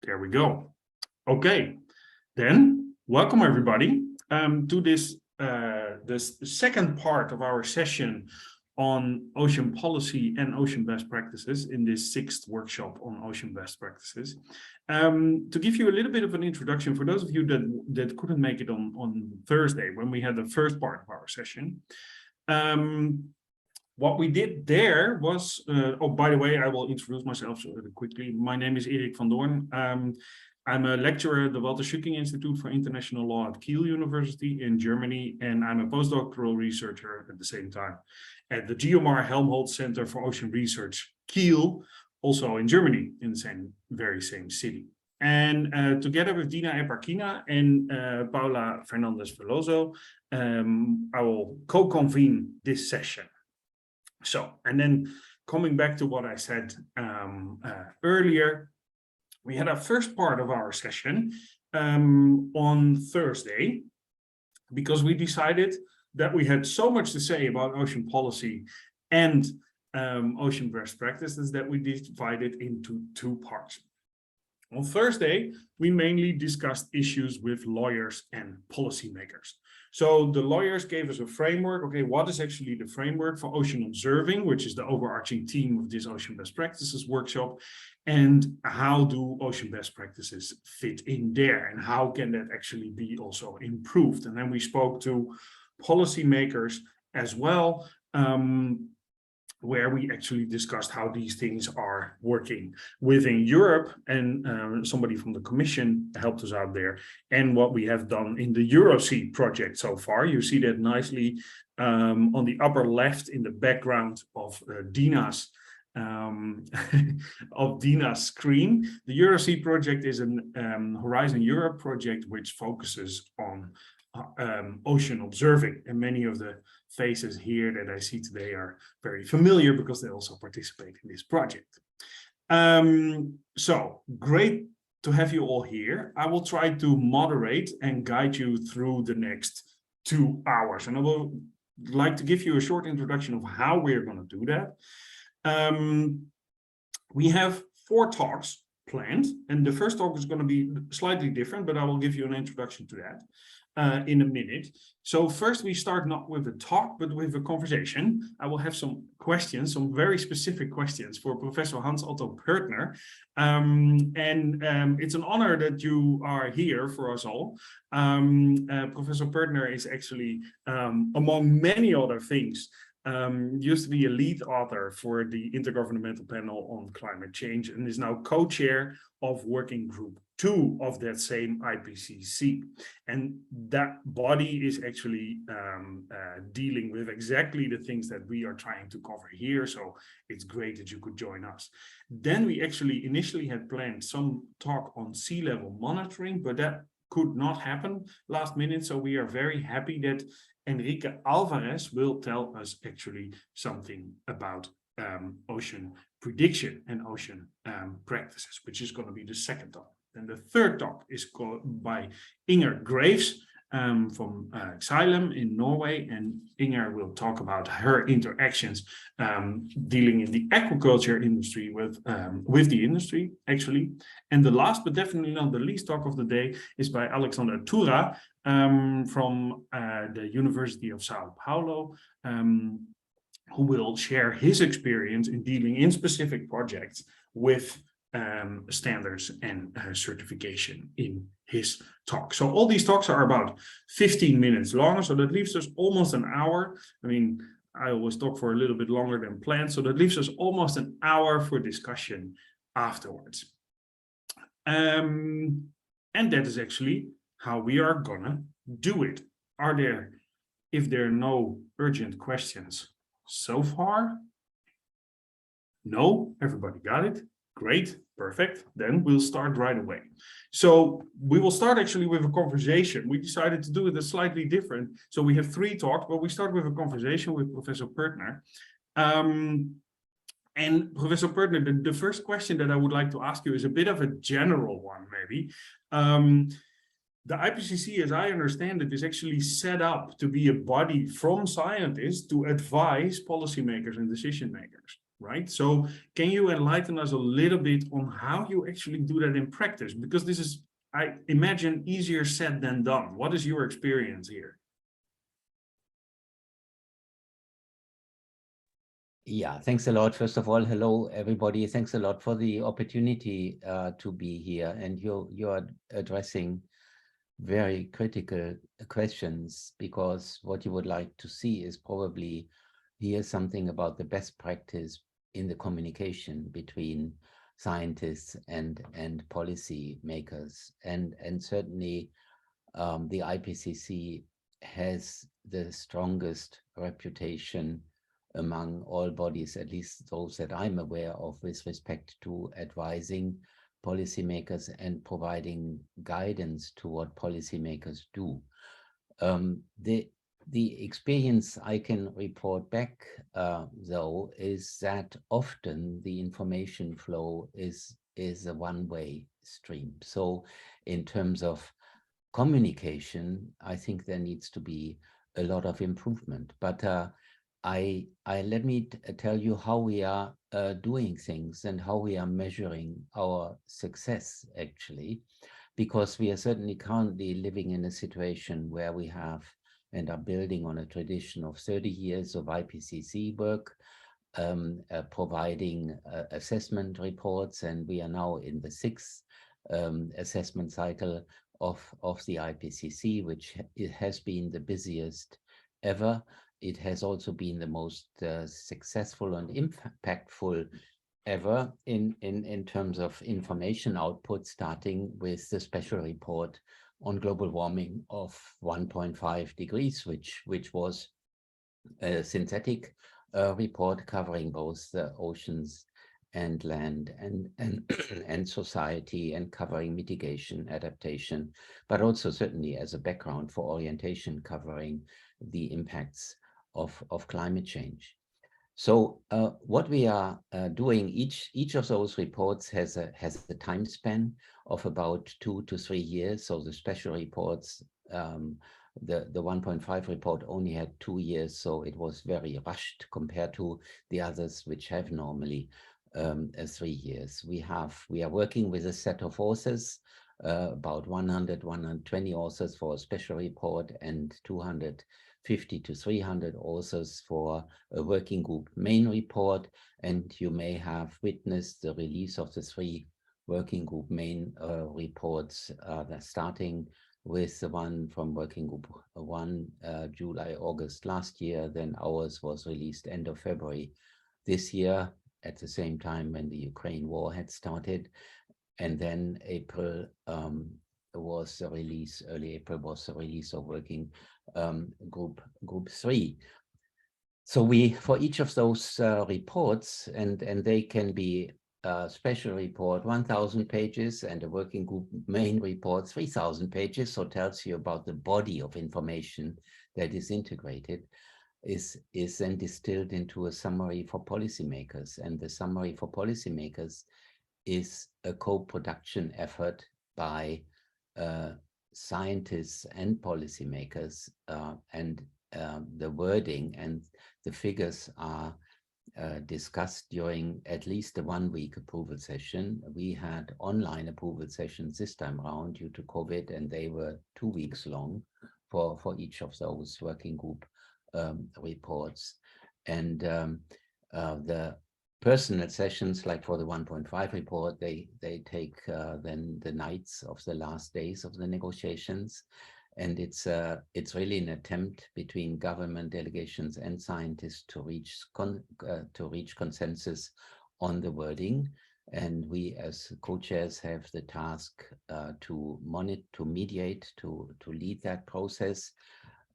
There we go. Okay, then welcome everybody to this second part of our session on ocean policy and ocean best practices in this sixth workshop on ocean best practices. To give you a little bit of an introduction for those of you that couldn't make it on Thursday when we had the first part of our session. What we did there was, oh, by the way, I will introduce myself really quickly. My name is Erik van Doorn. I'm a lecturer at the Walter Schücking Institute for International Law at Kiel University in Germany, and I'm a postdoctoral researcher at the same time at the Geomar Helmholtz Center for Ocean Research, Kiel, also in Germany, in the very same city. And together with Dina Eparkina and Paula Fernandez Veloso, I will co-convene this session. So, and then coming back to what I said earlier, we had our first part of our session on Thursday, because we decided that we had so much to say about ocean policy and ocean best practices that we divided into two parts. On Thursday, we mainly discussed issues with lawyers and policymakers. So the lawyers gave us a framework. Okay, what is actually the framework for ocean observing, which is the overarching theme of this ocean best practices workshop, and how do ocean best practices fit in there, and how can that actually be also improved? And then we spoke to policymakers as well, where we actually discussed how these things are working within Europe, and somebody from the Commission helped us out there, and what we have done in the EuroSea project so far. You see that nicely on the upper left in the background of Dina's screen. The EuroSea project is an Horizon Europe project which focuses on ocean observing, and many of the faces here that I see today are very familiar because they also participate in this project. So great to have you all here. I will try to moderate and guide you through the next 2 hours, and I will like to give you a short introduction of how we're going to do that. We have 4 talks planned, and the first talk is going to be slightly different, but I will give you an introduction to that in a minute. So first we start not with a talk, but with a conversation. I will have some questions, some very specific questions for Professor Hans Otto Pertner. It's an honor that you are here for us all. Professor Pertner is actually, among many other things, used to be a lead author for the Intergovernmental Panel on Climate Change, and is now co-chair of Working Group 2 of that same IPCC. And that body is actually dealing with exactly the things that we are trying to cover here. So it's great that you could join us. Then we actually initially had planned some talk on sea level monitoring, but that could not happen last minute. So we are very happy that Enrique Alvarez will tell us actually something about ocean prediction and ocean practices, which is going to be the second talk. And the third talk is called by Inger Graves from Xylem in Norway, and Inger will talk about her interactions dealing in the aquaculture industry with the industry actually. And the last but definitely not the least talk of the day is by Alexander Tura from the University of Sao Paulo, who will share his experience in dealing in specific projects with standards and certification in his talk. So all these talks are about 15 minutes long, so that leaves us almost an hour. I mean, I always talk for a little bit longer than planned, so that leaves us almost an hour for discussion afterwards. And that is actually how we are gonna do it. If there are no urgent questions so far? No, everybody got it? Great, perfect. Then we'll start right away. So we will start actually with a conversation. We decided to do it slightly different. So we have 3 talks, but we start with a conversation with Professor Pertner. And Professor Pertner, the first question that I would like to ask you is a bit of a general one, maybe. The IPCC, as I understand it, is actually set up to be a body from scientists to advise policymakers and decision makers. right? So can you enlighten us a little bit on how you actually do that in practice? Because this is, I imagine, easier said than done. What is your experience here? Yeah, thanks a lot. First of all, hello, everybody. Thanks a lot for the opportunity to be here. And you're addressing very critical questions, because what you would like to see is probably hear something about the best practice in the communication between scientists and policy makers. And certainly the IPCC has the strongest reputation among all bodies, at least those that I'm aware of, with respect to advising policymakers and providing guidance to what policymakers do. The experience I can report back, though, is that often the information flow is a one-way stream. So in terms of communication, I think there needs to be a lot of improvement. But let me tell you how we are doing things and how we are measuring our success, actually, because we are certainly currently living in a situation where we have and are building on a tradition of 30 years of IPCC work, providing assessment reports, and we are now in the sixth assessment cycle of the IPCC, which it has been the busiest ever. It has also been the most successful and impactful ever in terms of information output, starting with the special report on global warming of 1.5 degrees, which was a synthetic report covering both the oceans and land and society, and covering mitigation, adaptation, but also certainly as a background for orientation, covering the impacts of climate change. So what we are doing, each of those reports has a time span of about 2 to 3 years. So the special reports, the 1.5 report only had 2 years, so it was very rushed compared to the others, which have normally 3 years. We are working with a set of authors, about 120 authors for a special report, and 250 to 300 authors for a working group main report. And you may have witnessed the release of the 3 working group main reports, starting with the one from working group 1, July, August last year. Then ours was released end of February this year, at the same time when the Ukraine war had started. And then April was the release, early April was the release of working group 3. So we, for each of those reports, and they can be a special report 1,000 pages and a working group main report 3,000 pages, so tells you about the body of information that is integrated, is then distilled into a summary for policymakers. And the summary for policymakers is a co-production effort by scientists and policymakers, and the wording and the figures are discussed during at least a 1-week approval session. We had online approval sessions this time around due to COVID, and they were 2 weeks long for each of those working group reports. And the personal sessions, like for the 1.5 report, they take then the nights of the last days of the negotiations. And it's really an attempt between government delegations and scientists to reach consensus on the wording. And we as co-chairs have the task to mediate, to lead that process,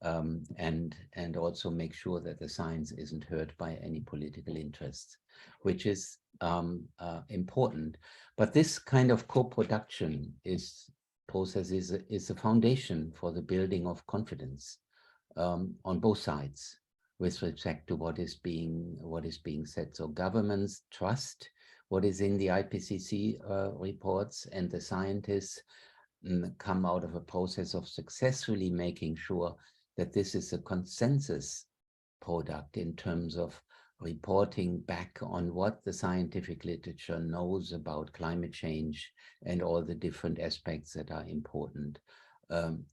and also make sure that the science isn't hurt by any political interests, which is important. But this kind of co-production process is a foundation for the building of confidence on both sides with respect to what is being said. So governments trust what is in the IPCC reports, and the scientists come out of a process of successfully making sure that this is a consensus product in terms of reporting back on what the scientific literature knows about climate change and all the different aspects that are important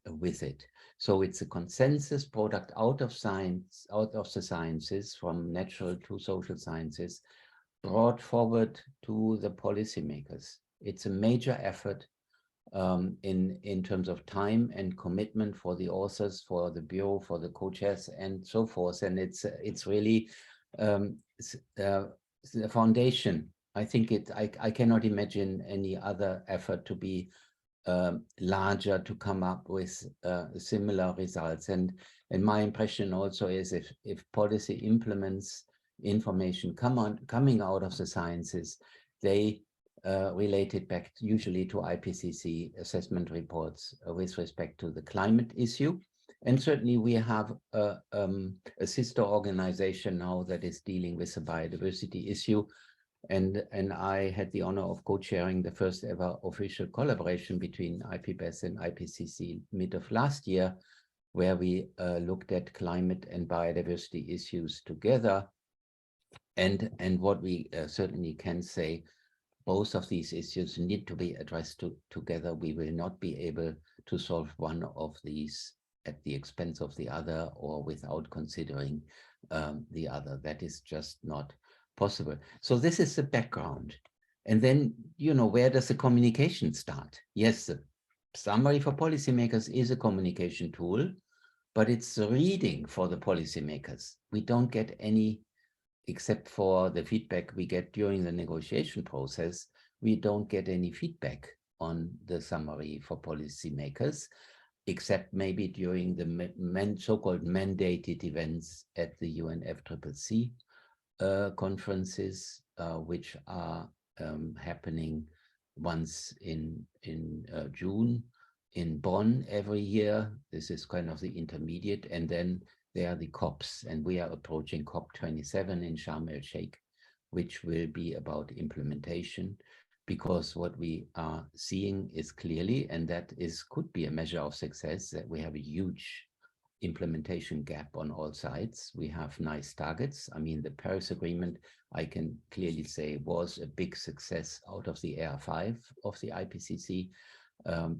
with it. So it's a consensus product out of science, out of the sciences, from natural to social sciences, brought forward to the policymakers. It's a major effort in terms of time and commitment for the authors, for the bureau, for the co-chairs, and so forth. And it's really the foundation. I think I cannot imagine any other effort to be larger, to come up with similar results. And my impression also is if policy implements information coming out of the sciences, they relate it back usually to IPCC assessment reports with respect to the climate issue. And certainly we have a sister organization now that is dealing with the biodiversity issue. And I had the honor of co-chairing the first ever official collaboration between IPBES and IPCC mid of last year, where we looked at climate and biodiversity issues together. And what we certainly can say, both of these issues need to be addressed together. We will not be able to solve one of these at the expense of the other or without considering the other. That is just not possible. So this is the background. And then, you know, where does the communication start? Yes, the summary for policymakers is a communication tool, but it's reading for the policymakers. We don't get any, except for the feedback we get during the negotiation process, we don't get any feedback on the summary for policymakers, except maybe during the so-called mandated events at the UNFCCC conferences, which are happening once in June in Bonn every year. This is kind of the intermediate, and then there are the COPs, and we are approaching COP27 in Sharm el-Sheikh, which will be about implementation, because what we are seeing is clearly, and that could be a measure of success, that we have a huge implementation gap on all sides. We have nice targets. I mean, the Paris Agreement, I can clearly say, was a big success out of the AR5 of the IPCC,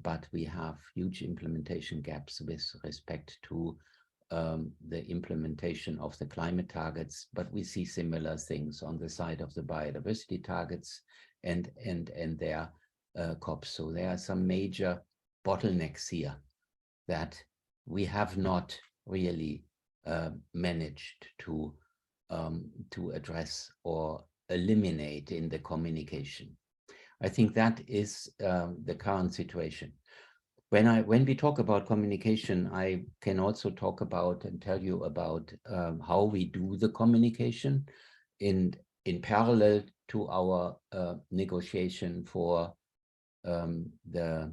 but we have huge implementation gaps with respect to the implementation of the climate targets, but we see similar things on the side of the biodiversity targets and their COPs. So there are some major bottlenecks here that we have not really managed to address or eliminate in the communication. I think that is the current situation. When we talk about communication, I can also talk about and tell you about how we do the communication in parallel to our negotiation for the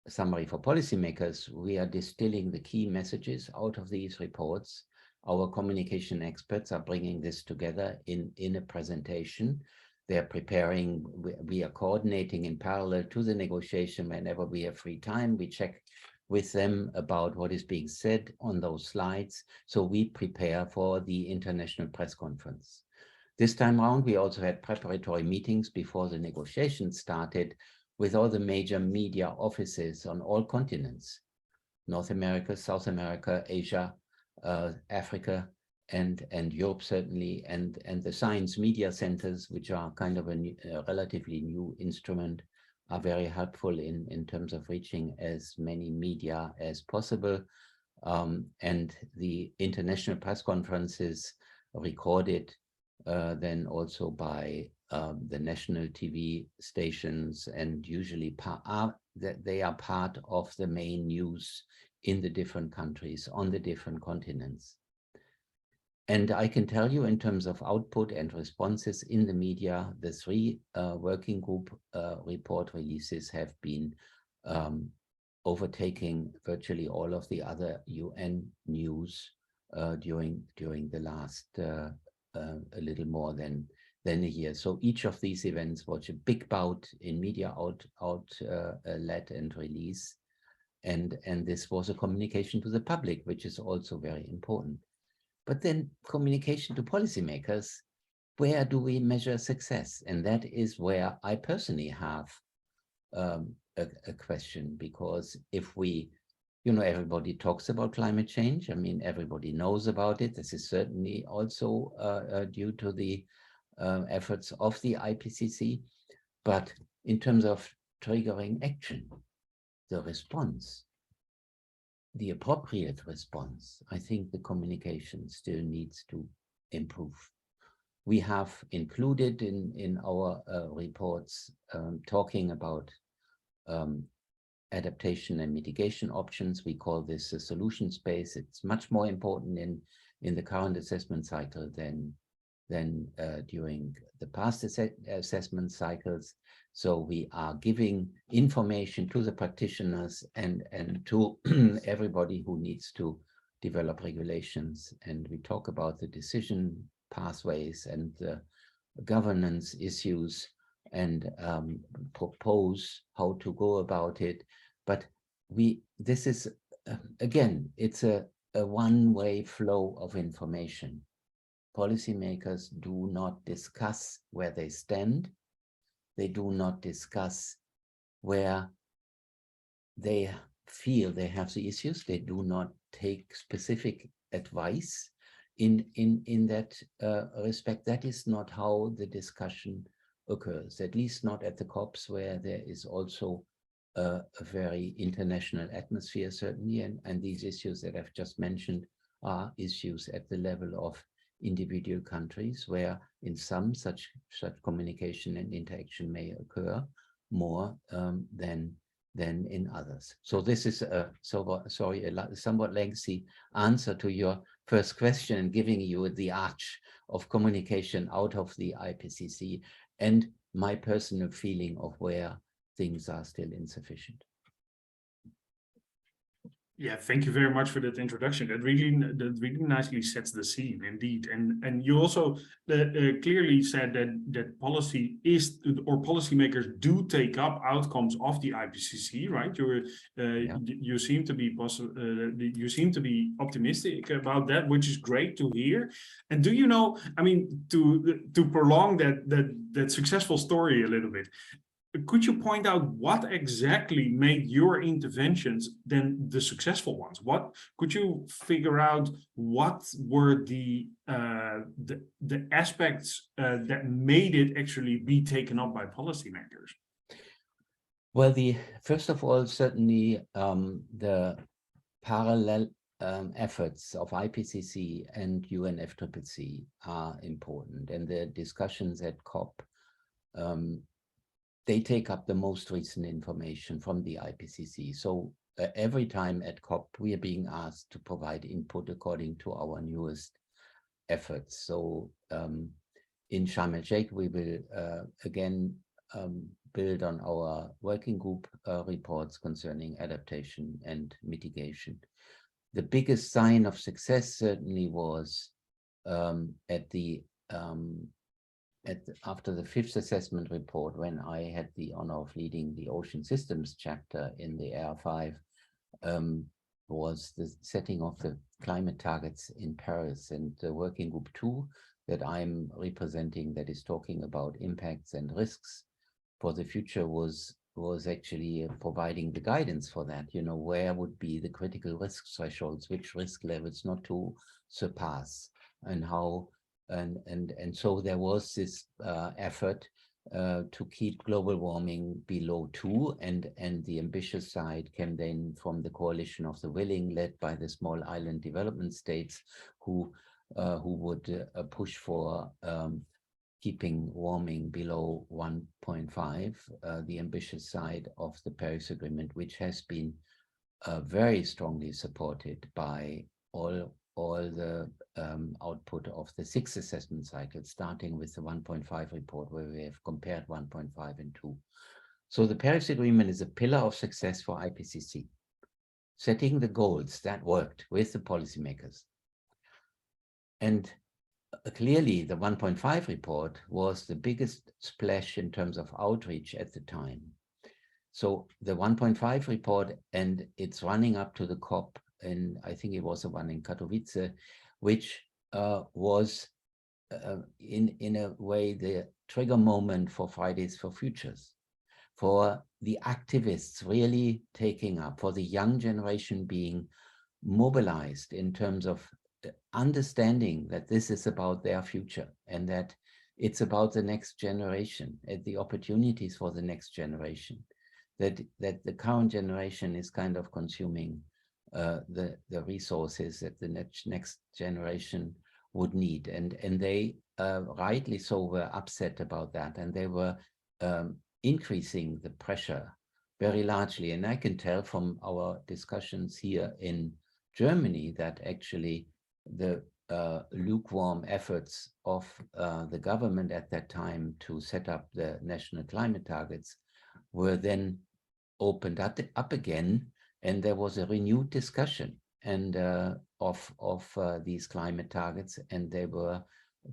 summary for policymakers. We are distilling the key messages out of these reports. Our communication experts are bringing this together in a presentation. They're preparing, we are coordinating in parallel to the negotiation. Whenever we have free time, we check with them about what is being said on those slides. So we prepare for the international press conference. This time around, we also had preparatory meetings before the negotiations started with all the major media offices on all continents, North America, South America, Asia, Africa, and Europe certainly, and the science media centers, which are kind of a relatively new instrument, are very helpful in terms of reaching as many media as possible. And the international press conferences recorded then also by the national TV stations, and usually they are part of the main news in the different countries on the different continents. And I can tell you, in terms of output and responses in the media, the three working group report releases have been overtaking virtually all of the other UN news during the last a little more than a year. So each of these events was a big bout in media outlet and release, and this was a communication to the public, which is also very important. But then communication to policymakers where do we measure success? And that is where I personally have a question, because if we, everybody talks about climate change. I mean, everybody knows about it. This is certainly also due to the efforts of the IPCC. But in terms of triggering action, the response, the appropriate response, I think the communication still needs to improve. We have included in our reports talking about adaptation and mitigation options. We call this a solution space. It's much more important in the current assessment cycle than during the past assessment cycles. So we are giving information to the practitioners and to everybody who needs to develop regulations. And we talk about the decision pathways and the governance issues and propose how to go about it. But this is, again, it's a one-way flow of information. Policymakers do not discuss where they stand. They do not discuss where they feel they have the issues. They do not take specific advice in that respect. That is not how the discussion occurs, at least not at the COPs, where there is also a very international atmosphere, certainly. And these issues that I've just mentioned are issues at the level of individual countries, where in some such communication and interaction may occur more than in others. So this is a somewhat lengthy answer to your first question, and giving you the arch of communication out of the IPCC and my personal feeling of where things are still insufficient. Yeah, thank you very much for that introduction. That really nicely sets the scene, indeed. And you also clearly said that policy is, or policymakers do take up outcomes of the IPCC, right? You seem to be optimistic about that, which is great to hear. And do you know, I mean, to prolong that successful story a little bit, could you point out what exactly made your interventions then the successful ones? What could you figure out? What were the aspects that made it actually be taken up by policymakers? Well, first of all, certainly the parallel efforts of IPCC and UNFCCC are important, and the discussions at COP. They take up the most recent information from the IPCC. So every time at COP, we are being asked to provide input according to our newest efforts. So in Sharm el-Sheikh, we will again build on our working group reports concerning adaptation and mitigation. The biggest sign of success certainly was after the fifth assessment report, when I had the honor of leading the ocean systems chapter in the AR5, was the setting of the climate targets in Paris, and the working group 2 that I'm representing, that is talking about impacts and risks for the future, was actually providing the guidance for that. Where would be the critical risk thresholds, which risk levels not to surpass, and how. And so there was this effort to keep global warming below 2, and the ambitious side came then from the coalition of the willing, led by the small island development states, who would push for keeping warming below 1.5, the ambitious side of the Paris Agreement, which has been very strongly supported by all the output of the 6th assessment cycle, starting with the 1.5 report, where we have compared 1.5 and 2. So the Paris Agreement is a pillar of success for IPCC. Setting the goals, that worked with the policymakers. And clearly the 1.5 report was the biggest splash in terms of outreach at the time. So the 1.5 report, and it's running up to the COP, and I think it was the one in Katowice, which was in a way the trigger moment for Fridays for Futures, for the activists really taking up, for the young generation being mobilized in terms of understanding that this is about their future and that it's about the next generation and the opportunities for the next generation, that the current generation is kind of consuming the resources that the next generation would need, and they rightly so were upset about that, and they were increasing the pressure very largely. And I can tell from our discussions here in Germany that actually the lukewarm efforts of the government at that time to set up the national climate targets were then opened up again, and there was a renewed discussion and of these climate targets, and they were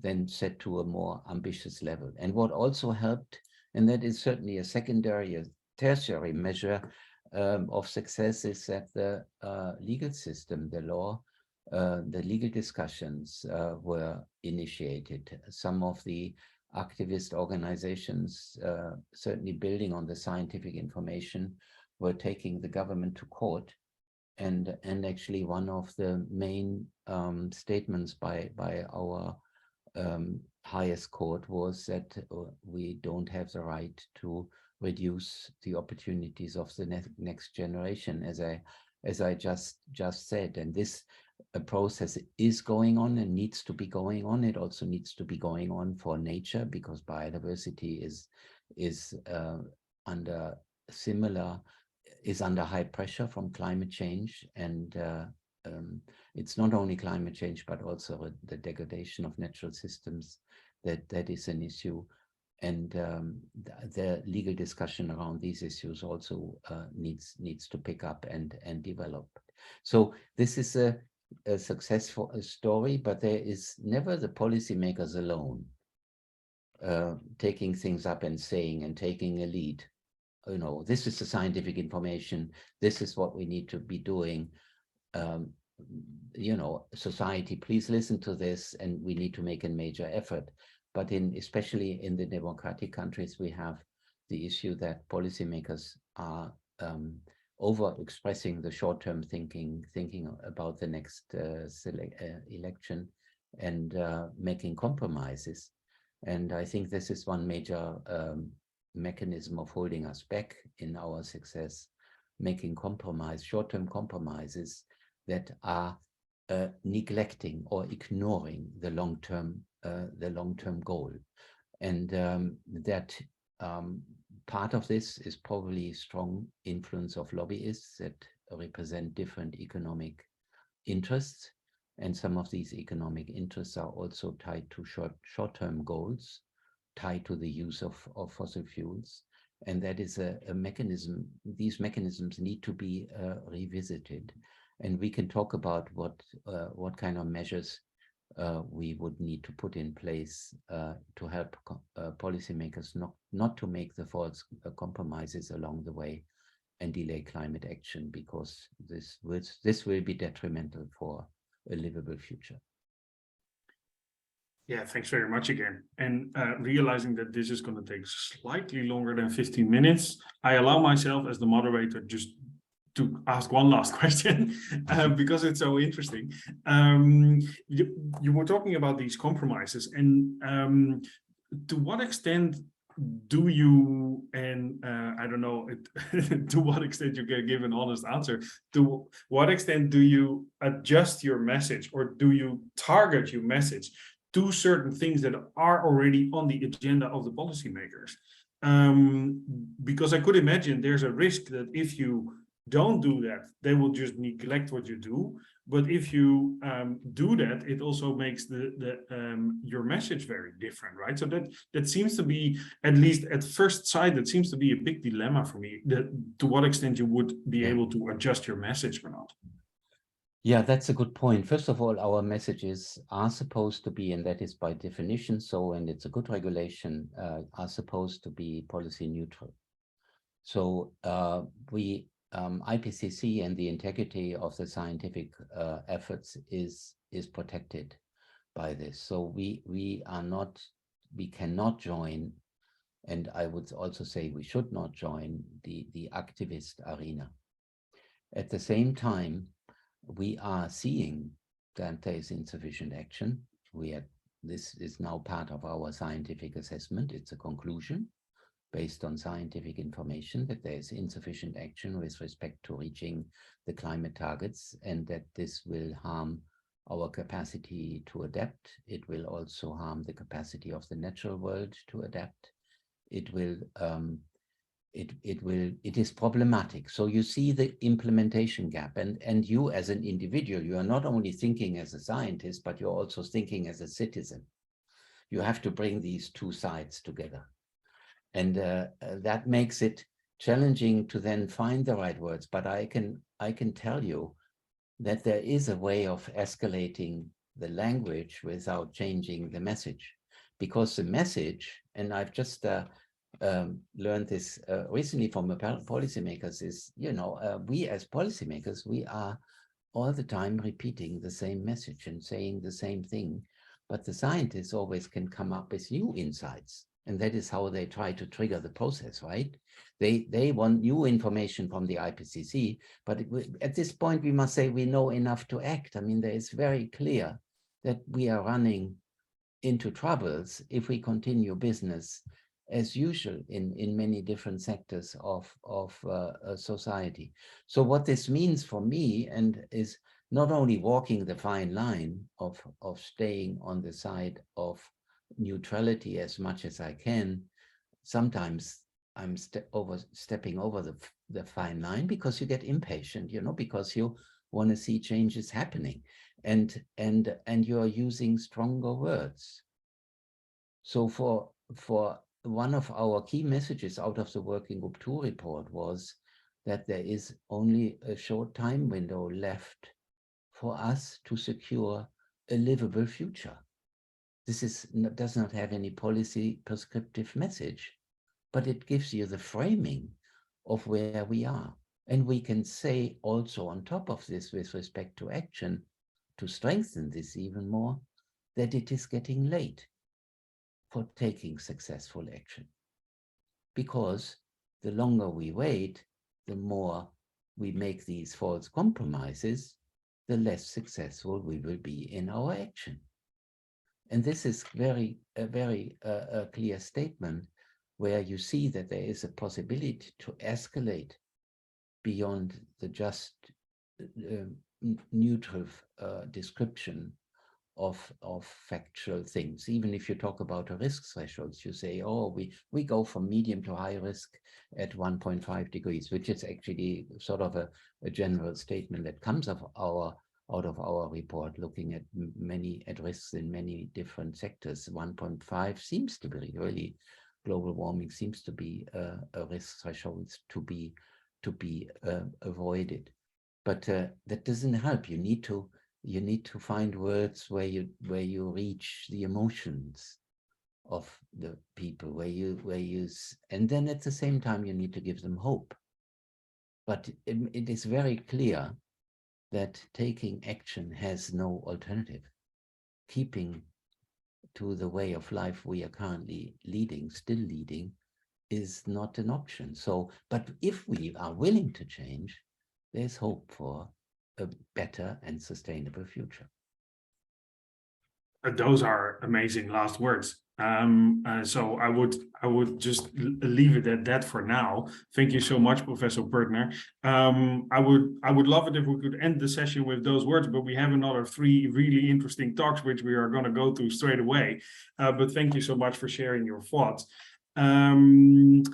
then set to a more ambitious level. And what also helped, and that is certainly a secondary, a tertiary measure of success, is that the legal system, the law, the legal discussions were initiated. Some of the activist organizations, certainly building on the scientific information, were taking the government to court. And actually one of the main statements by our highest court was that we don't have the right to reduce the opportunities of the next generation, as I just said. And this process is going on and needs to be going on. It also needs to be going on for nature, because biodiversity is under high pressure from climate change, and it's not only climate change but also the degradation of natural systems that is an issue. And the legal discussion around these issues also needs to pick up and develop. So this is a successful story, but there is never the policymakers alone taking things up and saying and taking a lead. You know, this is the scientific information, this is what we need to be doing. You know, society, please listen to this, and we need to make a major effort. But especially in the democratic countries, we have the issue that policymakers are over-expressing the short-term thinking about the next election, and making compromises. And I think this is one major mechanism of holding us back in our success, making short-term compromises that are neglecting or ignoring the long-term goal. And that part of this is probably strong influence of lobbyists that represent different economic interests. And some of these economic interests are also tied to short-term goals, tied to the use of fossil fuels. And that is a mechanism. These mechanisms need to be revisited. And we can talk about what kind of measures we would need to put in place to help policymakers not to make the false compromises along the way and delay climate action, because this will be detrimental for a livable future. Yeah, thanks very much again. And realizing that this is going to take slightly longer than 15 minutes, I allow myself as the moderator just to ask one last question because it's so interesting. You were talking about these compromises, and to what extent do you, and I don't know, to what extent you can give an honest answer, to what extent do you adjust your message, or do you target your message to certain things that are already on the agenda of the policymakers? Because I could imagine there's a risk that if you don't do that, they will just neglect what you do. But if you do that, it also makes your message very different, right? So that seems to be, at least at first sight, that seems to be a big dilemma for me, that to what extent you would be able to adjust your message or not. Yeah, that's a good point. First of all, our messages are supposed to be, and that is by definition so, and it's a good regulation, are supposed to be policy neutral. So IPCC and the integrity of the scientific efforts is protected. by this. So we cannot join, and I would also say we should not join the activist arena. At the same time, we are seeing that there is insufficient action. This is now part of our scientific assessment. It's a conclusion based on scientific information that there is insufficient action with respect to reaching the climate targets, and that this will harm our capacity to adapt. It will also harm the capacity of the natural world to adapt. It is problematic. So you see the implementation gap, and you as an individual, you are not only thinking as a scientist, but you're also thinking as a citizen. You have to bring these two sides together. And that makes it challenging to then find the right words. But I can tell you that there is a way of escalating the language without changing the message. Because the message, and I've just learned this recently from policymakers, is, we as policymakers, we are all the time repeating the same message and saying the same thing, but the scientists always can come up with new insights. And that is how they try to trigger the process, right? They want new information from the IPCC, but at this point, we must say we know enough to act. I mean, there is very clear that we are running into troubles if we continue business as usual in many different sectors of society. So what this means for me, and is not only walking the fine line of staying on the side of neutrality as much as I can, sometimes I'm stepping over the fine line because you get impatient, because you want to see changes happening, and you are using stronger words. So for one of our key messages out of the Working Group 2 report was that there is only a short time window left for us to secure a livable future. This does not have any policy prescriptive message, but it gives you the framing of where we are. And we can say also on top of this, with respect to action, to strengthen this even more, that it is getting late for taking successful action. Because the longer we wait, the more we make these false compromises, the less successful we will be in our action. And this is a very clear statement where you see that there is a possibility to escalate beyond the just neutral description of factual things. Even if you talk about a risk thresholds, you say, oh, we go from medium to high risk at 1.5 degrees, which is actually sort of a general statement that comes out of our report, looking at risks in many different sectors. 1.5 seems to be really, global warming seems to be a risk threshold to be avoided. But that doesn't help. You need to find words where you reach the emotions of the people, and then at the same time you need to give them hope. But it is very clear that taking action has no alternative. Keeping to the way of life we are currently still leading, is not an option. So, but if we are willing to change, there's hope for a better and sustainable future. Those are amazing last words. So I would just leave it at that for now. Thank you so much, Professor Pertner. I would love it if we could end the session with those words, but we have another 3 really interesting talks which we are going to go through straight away. But thank you so much for sharing your thoughts. And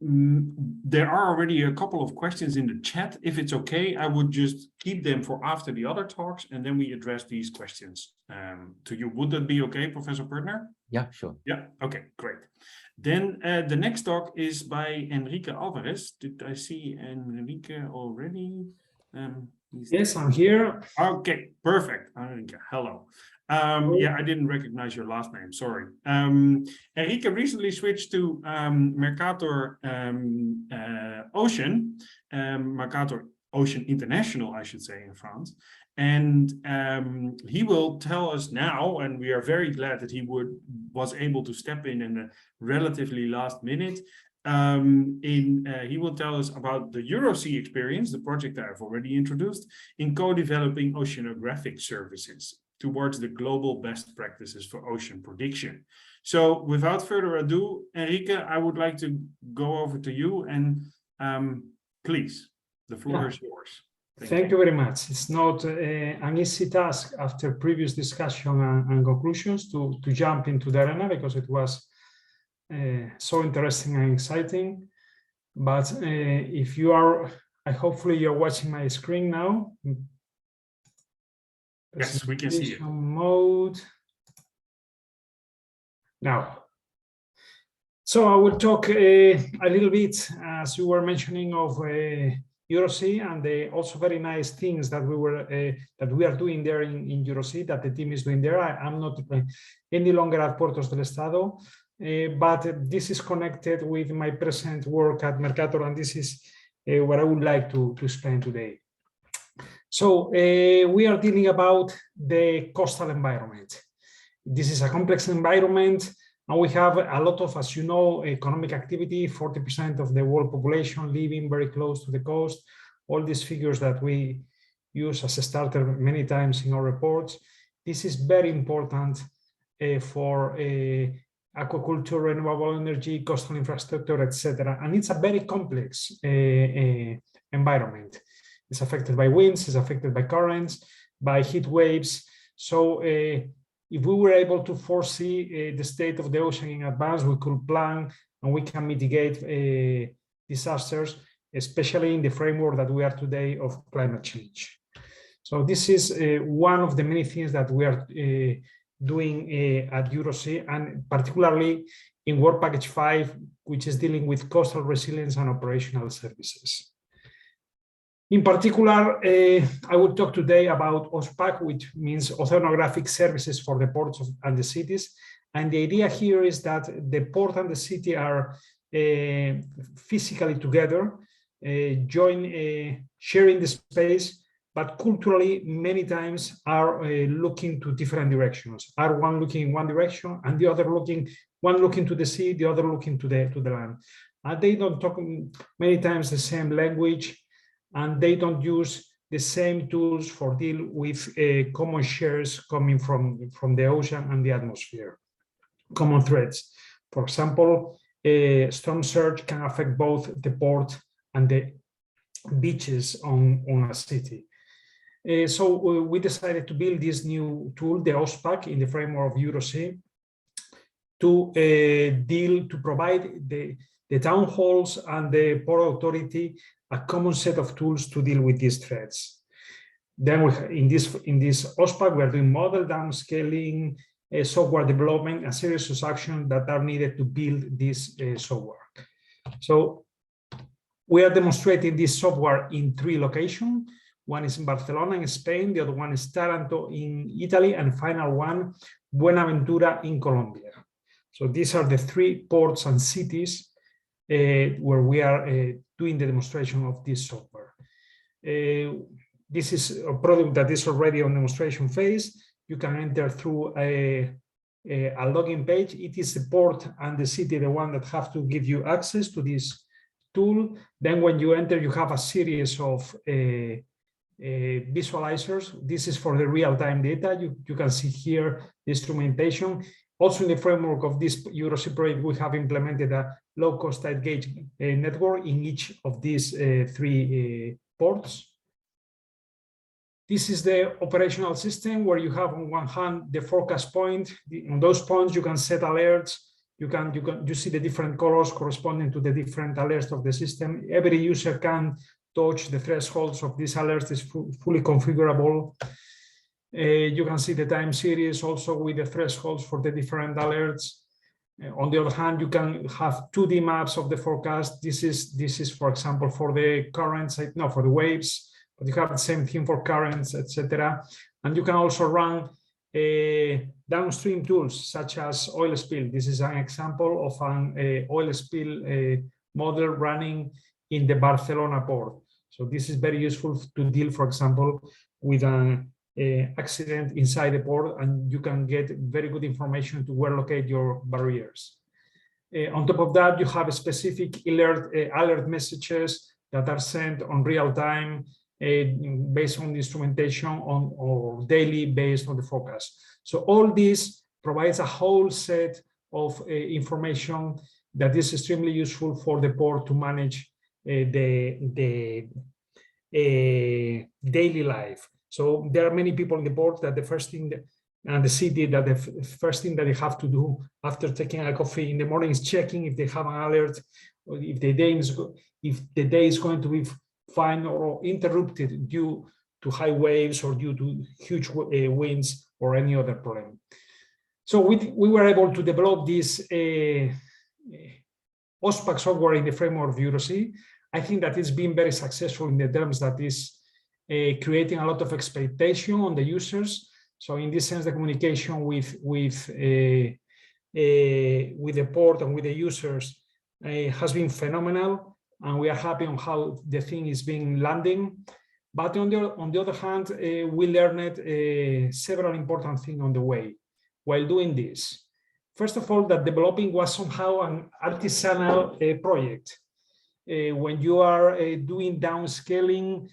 there are already a couple of questions in the chat. If it's okay, I would just keep them for after the other talks, and then we address these questions to you. Would that be okay, Professor Pertner? Yeah, sure. Yeah, okay, great. Then the next talk is by Enrique Alvarez. Did I see Enrique already? Yes, I'm here. Okay, perfect. Enrique, hello. Yeah, I didn't recognize your last name, sorry. Enrique recently switched to Mercator Ocean, Mercator Ocean International, I should say, in France. And he will tell us now, and we are very glad that he was able to step in the relatively last minute. He will tell us about the EuroSea experience, the project I've already introduced, in co-developing oceanographic services towards the global best practices for ocean prediction. So without further ado, Enrique, I would like to go over to you, and please, the floor is yours. Thank you very much. It's not an easy task after previous discussion and conclusions to jump into the arena, because it was so interesting and exciting. But if you are, hopefully you're watching my screen now. Yes, we can see it. Mode. Now, so I will talk a little bit, as you were mentioning, of EuroSea and the also very nice things that we are doing there in EuroSea, that the team is doing there. I'm not any longer at Puertos del Estado, but this is connected with my present work at Mercator, and this is what I would like to explain today. So we are dealing about the coastal environment. This is a complex environment, and we have a lot of, as you know, economic activity, 40% of the world population living very close to the coast. All these figures that we use as a starter many times in our reports. This is very important for aquaculture, renewable energy, coastal infrastructure, etc. And it's a very complex environment. It's affected by winds, it's affected by currents, by heat waves. So if we were able to foresee the state of the ocean in advance, we could plan and we can mitigate disasters, especially in the framework that we are today of climate change. So this is one of the many things that we are doing at EuroSea, and particularly in Work Package 5, which is dealing with coastal resilience and operational services. In particular, I will talk today about OSPAC, which means Oceanographic Services for the Ports and the Cities. And the idea here is that the port and the city are physically together, sharing the space, but culturally many times are looking to different directions. Are one looking in one direction and the other one looking to the sea, the other looking to the land. And they don't talk many times the same language, and they don't use the same tools for deal with common shares coming from the ocean and the atmosphere, common threats. For example, storm surge can affect both the port and the beaches on a city. So we decided to build this new tool, the OSPAC, in the framework of EuroSea, to provide the town halls and the port authority a common set of tools to deal with these threats. Then in this OSPAC, we are doing model downscaling, software development, a series of actions that are needed to build this software. So we are demonstrating this software in 3 locations. One is in Barcelona in Spain, the other one is Taranto in Italy, and final one, Buenaventura in Colombia. So these are the 3 ports and cities where we are doing the demonstration of this software. This is a product that is already on demonstration phase. You can enter through a login page. It is the port and the city, the one that have to give you access to this tool. Then when you enter, you have a series of visualizers. This is for the real-time data. You can see here the instrumentation. Also in the framework of this EuroSea project, we have implemented a low-cost tight gauge network in each of these 3 ports. This is the operational system where you have on one hand the forecast point. On those points, you can set alerts. You see the different colors corresponding to the different alerts of the system. Every user can touch the thresholds of these alerts. Is fully configurable. You can see the time series also with the thresholds for the different alerts. On the other hand, you can have 2D maps of the forecast. This is for example for the currents, no, for the waves, but you have the same thing for currents, etc. And you can also run downstream tools such as oil spill. This is an example of an oil spill model running in the Barcelona port. So this is very useful to deal, for example, with an accident inside the port, and you can get very good information to where locate your barriers. On top of that, you have a specific alert messages that are sent on real time based on the instrumentation or daily based on the forecast. So all this provides a whole set of information that is extremely useful for the port to manage the daily life. So there are many people in the port that the first thing and the city that the first thing that they have to do after taking a coffee in the morning is checking if they have an alert, or if the day is going to be fine or interrupted due to high waves or due to huge winds or any other problem. So we were able to develop this OSPAC software in the framework of EuroC. I think that it's been very successful in the terms that is creating a lot of expectation on the users. So in this sense, the communication with the port and with the users has been phenomenal, and we are happy on how the thing is being landing. But on the other hand, we learned several important things on the way while doing this. First of all, that developing was somehow an artisanal project. When you are doing downscaling,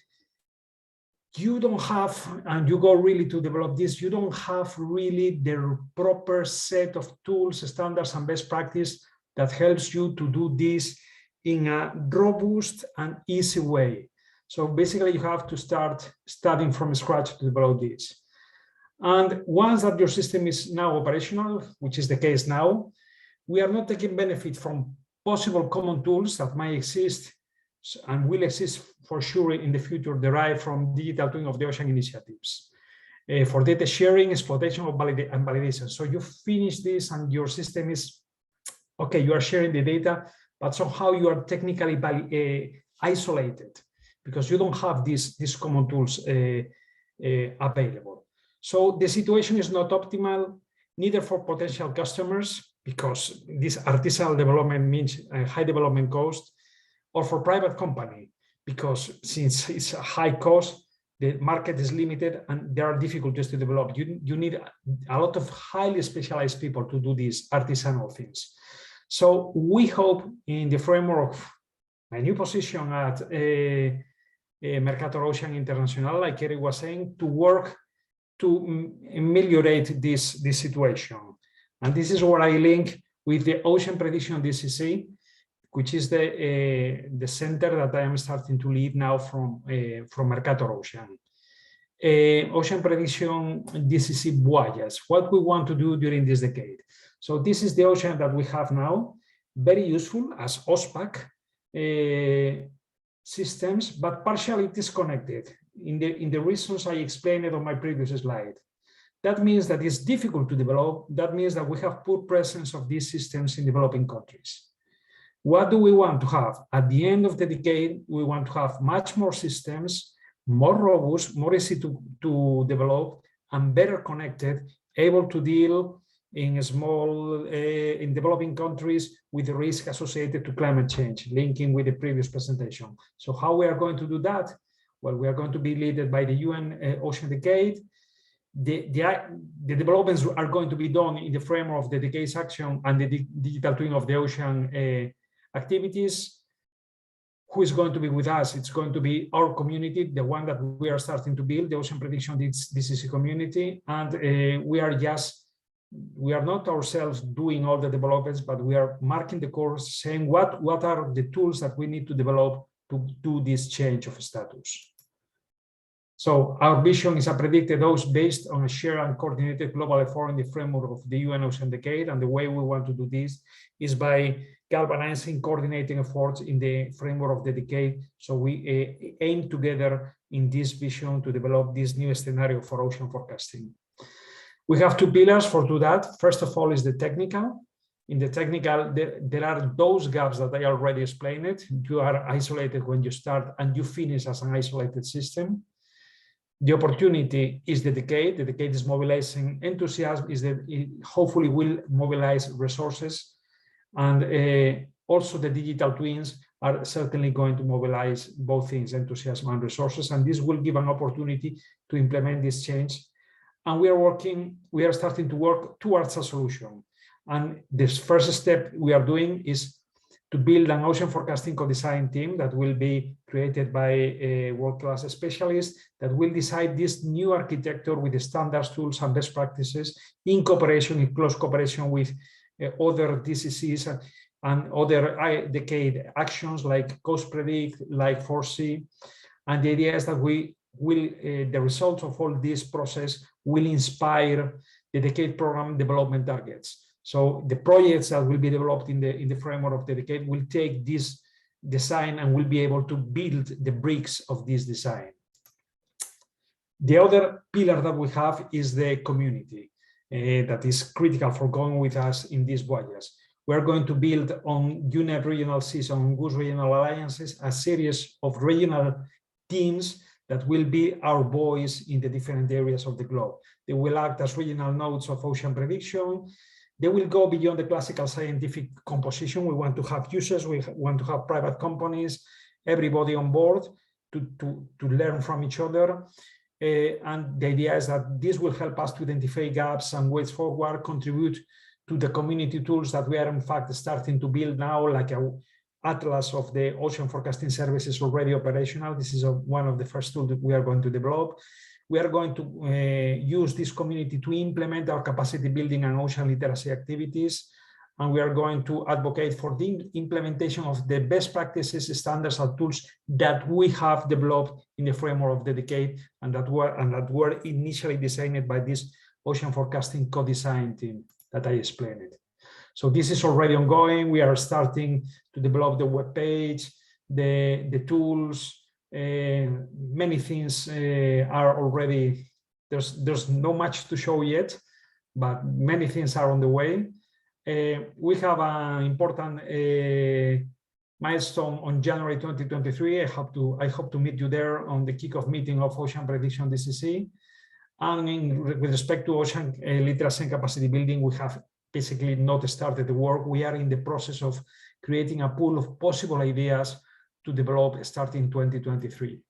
you don't have, and you go really to develop this, you don't have really the proper set of tools, standards, and best practice that helps you to do this in a robust and easy way. So basically, you have to start studying from scratch to develop this. And once that your system is now operational, which is the case now, we are not taking benefit from possible common tools that might exist and will exist for sure in the future, derived from digital twin of the ocean initiatives for data sharing, exploitation, and validation. So you finish this and your system is, okay, you are sharing the data, but somehow you are technically isolated because you don't have these common tools available. So the situation is not optimal, neither for potential customers, because this artisanal development means a high development cost, or for private company, because since it's a high cost, the market is limited and there are difficulties to develop. You need a lot of highly specialized people to do these artisanal things. So we hope in the framework of my new position at Mercator Ocean International, like Eric was saying, to work to ameliorate this situation. And this is where I link with the Ocean Prediction DCC, which is the center that I am starting to lead now from Mercator Ocean. Ocean Prediction DCC Voyages, what we want to do during this decade. So this is the ocean that we have now, very useful as OSPAC systems, but partially disconnected in the reasons I explained it on my previous slide. That means that it's difficult to develop. That means that we have poor presence of these systems in developing countries. What do we want to have? At the end of the decade, we want to have much more systems, more robust, more easy to develop, and better connected, able to deal in in developing countries with the risk associated to climate change, linking with the previous presentation. So how we are going to do that? Well, we are going to be led by the UN Ocean Decade. The developments are going to be done in the framework of the Decade's action and the digital twin of the ocean activities. Who is going to be with us? It's going to be our community, the one that we are starting to build, the Ocean Prediction DCC community. And we are not ourselves doing all the developments, but we are marking the course, saying what are the tools that we need to develop to do this change of status. So our vision is a predicted dose based on a shared and coordinated global effort in the framework of the UN Ocean Decade. And the way we want to do this is by galvanizing, coordinating efforts in the framework of the decade. So we aim together in this vision to develop this new scenario for ocean forecasting. We have two pillars for do that. First of all is the technical. In the technical, there are those gaps that I already explained. You are isolated when you start and you finish as an isolated system. The opportunity is the decade. The decade is mobilizing enthusiasm, it hopefully will mobilize resources. And also the digital twins are certainly going to mobilize both things, enthusiasm and resources, and this will give an opportunity to implement this change. And we are starting to work towards a solution. And this first step we are doing is to build an ocean forecasting co-design team that will be created by a world-class specialist that will decide this new architecture with the standards, tools, and best practices in close cooperation with other DCCs and other decade actions like Coast Predict, like Foresee. And the idea is that the results of all this process will inspire the decade program development targets. So the projects that will be developed in the framework of the decade will take this design and will be able to build the bricks of this design. The other pillar that we have is the community that is critical for going with us in these voyages. We're going to build on UNEP regional seas, on Goose regional alliances, a series of regional teams that will be our voice in the different areas of the globe. They will act as regional nodes of ocean prediction. They will go beyond the classical scientific composition. We want to have users, we want to have private companies, everybody on board to learn from each other. And the idea is that this will help us to identify gaps and ways forward, contribute to the community tools that we are in fact starting to build now, like a atlas of the ocean forecasting services already operational. This is one of the first tools that we are going to develop. We are going to use this community to implement our capacity building and ocean literacy activities. And we are going to advocate for the implementation of the best practices, standards, and tools that we have developed in the framework of the decade and that were initially designed by this ocean forecasting co-design team that I explained. So this is already ongoing. We are starting to develop the web page, the tools. Many things are already, there's no much to show yet, but many things are on the way. We have an important milestone on January 2023. I hope to meet you there on the kickoff meeting of Ocean Prediction DCC. And with respect to ocean literacy and capacity building, we have basically not started the work. We are in the process of creating a pool of possible ideas to develop starting 2023.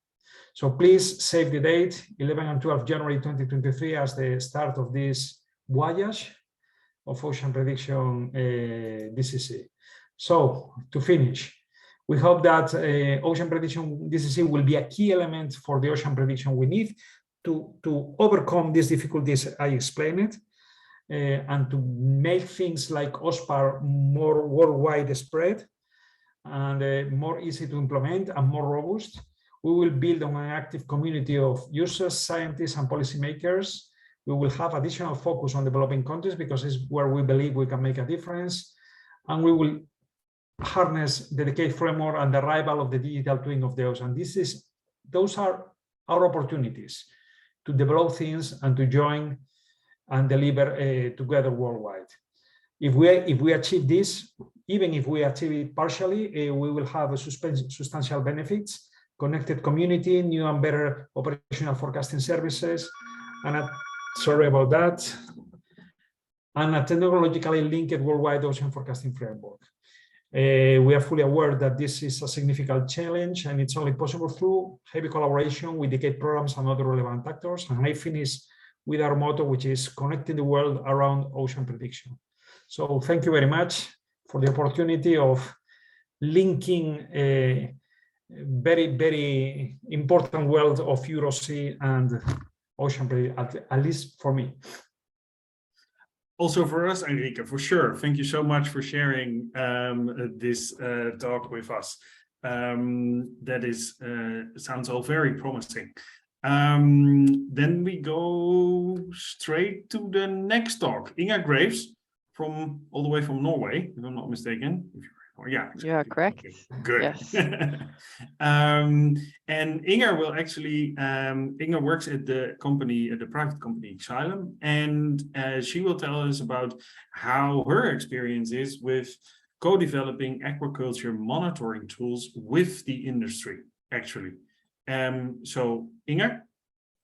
So please save the date, 11 and 12 January 2023 as the start of this voyage of Ocean Prediction DCC. So to finish, we hope that Ocean Prediction DCC will be a key element for the ocean prediction we need to overcome these difficulties I explained and to make things like OSPAR more worldwide spread and more easy to implement and more robust. We will build on an active community of users, scientists, and policymakers. We will have additional focus on developing countries because it's where we believe we can make a difference. And we will harness the decade framework and the arrival of the digital twin of the ocean. Those are our opportunities to develop things and to join and deliver together worldwide. If we achieve this, even if we achieve it partially, we will have substantial benefits, connected community, new and better operational forecasting services, and sorry about that, and a technologically linked worldwide ocean forecasting framework. We are fully aware that this is a significant challenge and it's only possible through heavy collaboration with decade programs and other relevant actors. And I finish with our motto, which is connecting the world around ocean prediction. So thank you very much for the opportunity of linking a very, very important world of Eurosea and ocean prediction, at least for me. Also for us, Enrique, for sure. Thank you so much for sharing this talk with us. That is sounds all very promising. Then we go straight to the next talk. Inga Graves, from all the way from Norway, if I'm not mistaken. Yeah, you are correct. Okay, good. Yes. And Inga will actually, Inga works at the company, at the private company Xylem, and she will tell us about how her experience is with co-developing aquaculture monitoring tools with the industry, actually. So Inga,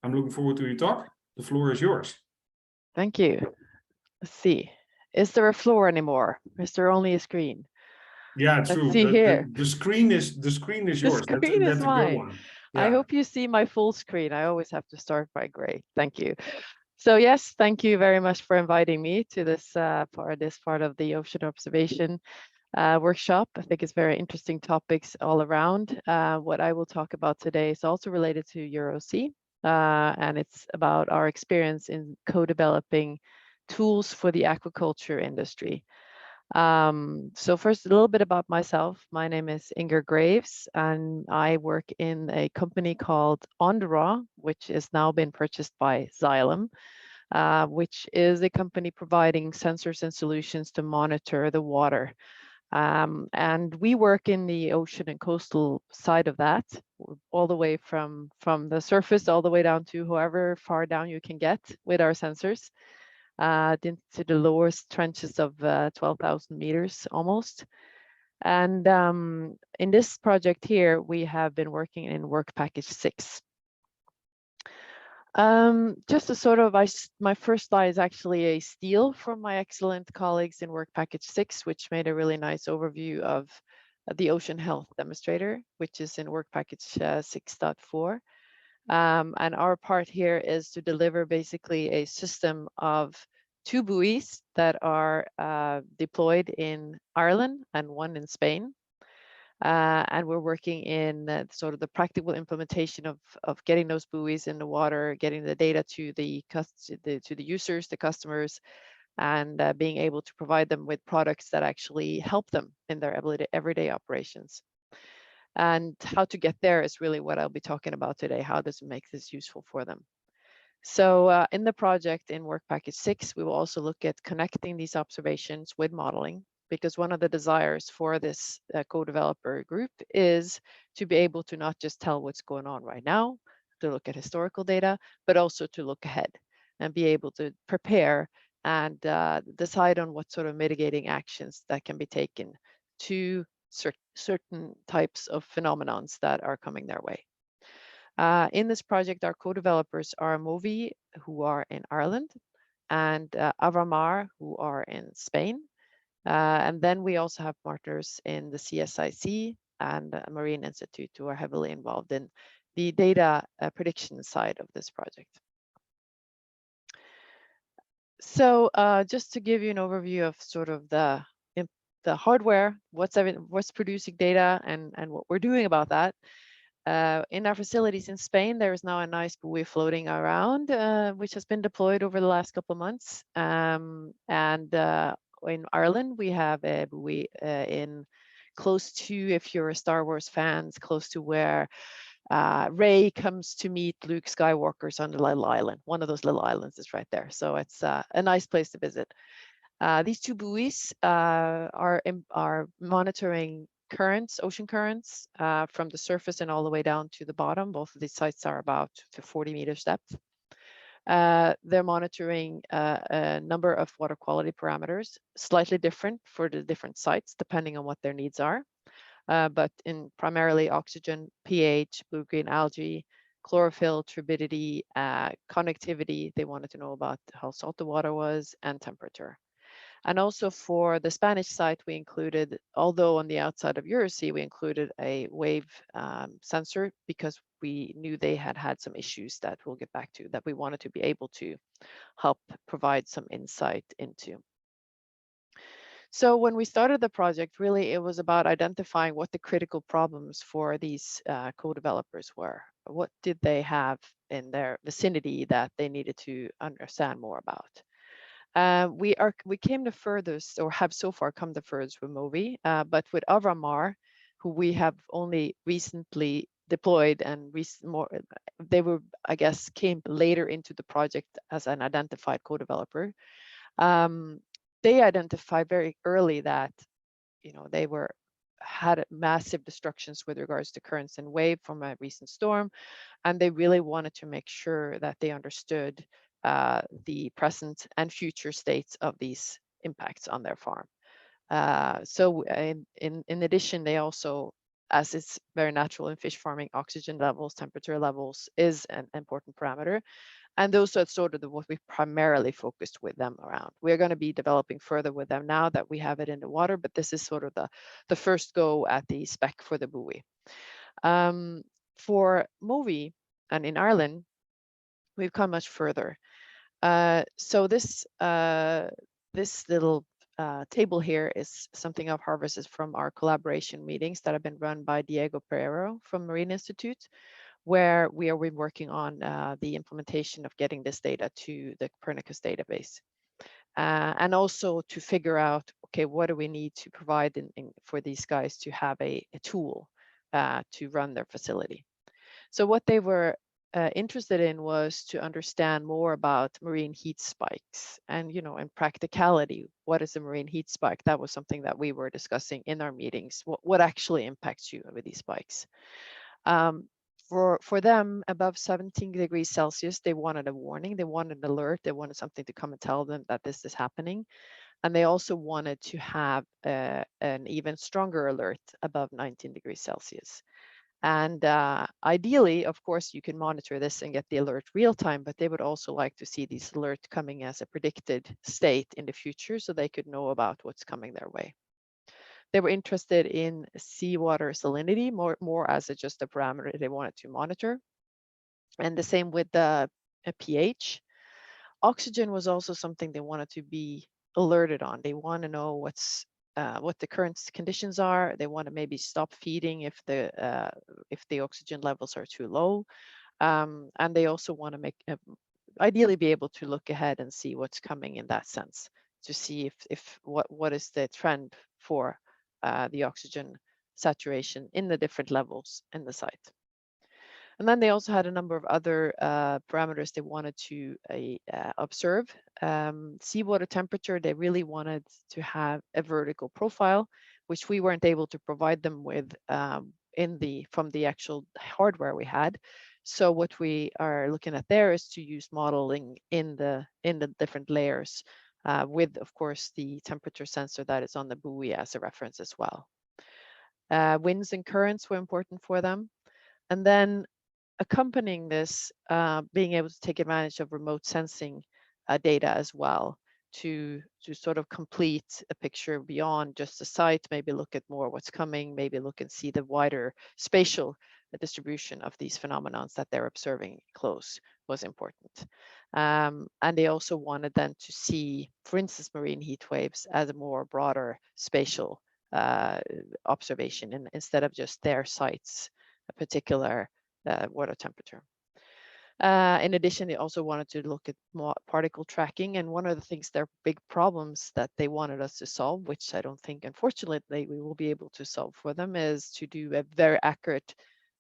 I'm looking forward to your talk. The floor is yours. Thank you. Let's see. Is there a floor anymore? Is there only a screen? Yeah, Let's true. see here. The screen is The yours. screen is That's a good mine. one. I Yeah. hope you see my full screen. I always have to start by gray. Thank you. So yes, thank you very much for inviting me to this part of the ocean observation workshop. I think it's very interesting topics all around. What I will talk about today is also related to EuroC, and it's about our experience in co-developing tools for the aquaculture industry. So first, a little bit about myself. My name is Inger Graves, and I work in a company called Ondra, which has now been purchased by Xylem, which is a company providing sensors and solutions to monitor the water. And we work in the ocean and coastal side of that, all the way from the surface all the way down to however far down you can get with our sensors, into the lowest trenches of 12,000 meters almost. And in this project here, we have been working in work package 6. Just a sort of, my first slide is actually a steal from my excellent colleagues in work package 6, which made a really nice overview of the ocean health demonstrator, which is in work package 6.4. And our part here is to deliver basically a system of 2 buoys that are deployed in Ireland and 1 in Spain. And we're working in sort of the practical implementation of getting those buoys in the water, getting the data to the users, the customers, and being able to provide them with products that actually help them in their everyday operations. And how to get there is really what I'll be talking about today. How does it make this useful for them? So in the project in work package 6, we will also look at connecting these observations with modeling, because one of the desires for this co-developer group is to be able to not just tell what's going on right now, to look at historical data, but also to look ahead and be able to prepare and decide on what sort of mitigating actions that can be taken to certain types of phenomenons that are coming their way. In this project, our co-developers are Movi, who are in Ireland, and Avramar, who are in Spain. And then we also have partners in the CSIC and Marine Institute, who are heavily involved in the data prediction side of this project. So just to give you an overview of sort of the hardware, what's producing data and what we're doing about that. In our facilities in Spain, there is now a nice buoy floating around, which has been deployed over the last couple of months. In Ireland, we have a buoy in close to, if you're a Star Wars fans, close to where Rey comes to meet Luke Skywalker's on the little island. One of those little islands is right there. So it's a nice place to visit. These 2 buoys are monitoring currents, ocean currents, from the surface and all the way down to the bottom. Both of these sites are about 40 meters depth. They're monitoring a number of water quality parameters, slightly different for the different sites, depending on what their needs are. But in primarily oxygen, pH, blue-green algae, chlorophyll, turbidity, connectivity. They wanted to know about how salt the water was and temperature. And also for the Spanish site, we included, although on the outside of EuroC, we included a wave sensor because we knew they had some issues that we'll get back to, that we wanted to be able to help provide some insight into. So when we started the project, really it was about identifying what the critical problems for these co-developers were. What did they have in their vicinity that they needed to understand more about? We came the furthest, or have so far come the furthest with Movi, but with Avramar, who we have only recently deployed and they were, I guess, came later into the project as an identified co-developer. They identified very early that, they had massive destructions with regards to currents and wave from a recent storm, and they really wanted to make sure that they understood the present and future states of these impacts on their farm. So in addition, they also, as it's very natural in fish farming, oxygen levels, temperature levels is an important parameter. And those are sort of what we primarily focused with them around. We're going to be developing further with them now that we have it in the water, but this is sort of the first go at the spec for the buoy. For MOVI and in Ireland, we've come much further. So this little table here is something I've harvested from our collaboration meetings that have been run by Diego Pereiro from Marine Institute, where we are working on the implementation of getting this data to the Copernicus database. And also to figure out, okay, what do we need to provide for these guys to have a tool to run their facility. So what they were interested in was to understand more about marine heat spikes and, in practicality, what is a marine heat spike? That was something that we were discussing in our meetings. What actually impacts you with these spikes? For them, above 17 degrees Celsius, they wanted a warning, they wanted an alert, they wanted something to come and tell them that this is happening. And they also wanted to have an even stronger alert above 19 degrees Celsius. And ideally, of course, you can monitor this and get the alert real time, but they would also like to see these alerts coming as a predicted state in the future so they could know about what's coming their way. They were interested in seawater salinity more as just a parameter they wanted to monitor. And the same with the pH. Oxygen was also something they wanted to be alerted on. They want to know what the current conditions are. They want to maybe stop feeding if the oxygen levels are too low. And they also want to ideally be able to look ahead and see what's coming in that sense, to see if what is the trend for the oxygen saturation in the different levels in the site. And then they also had a number of other parameters they wanted to observe. Seawater temperature, they really wanted to have a vertical profile, which we weren't able to provide them with from the actual hardware we had. So what we are looking at there is to use modeling in the different layers with, of course, the temperature sensor that is on the buoy as a reference as well. Winds and currents were important for them. And then accompanying this, being able to take advantage of remote sensing data as well to sort of complete a picture beyond just the site, maybe look at more what's coming, maybe look and see the wider spatial distribution of these phenomena that they're observing close was important. And they also wanted then to see, for instance, marine heat waves as a more broader spatial observation instead of just their sites, a particular water temperature. In addition, they also wanted to look at more particle tracking. And one of the things, their big problems that they wanted us to solve, which I don't think, unfortunately, we will be able to solve for them, is to do a very accurate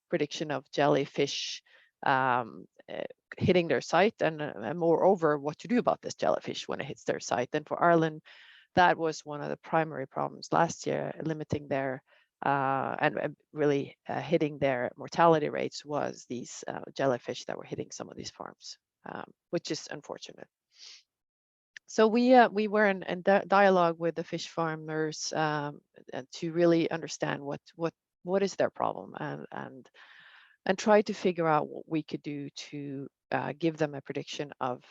prediction of jellyfish hitting their site and moreover, what to do about this jellyfish when it hits their site. And for Ireland, that was one of the primary problems last year, limiting their and really hitting their mortality rates was these jellyfish that were hitting some of these farms, which is unfortunate. So we were in dialogue with the fish farmers to really understand what is their problem and try to figure out what we could do to give them a prediction of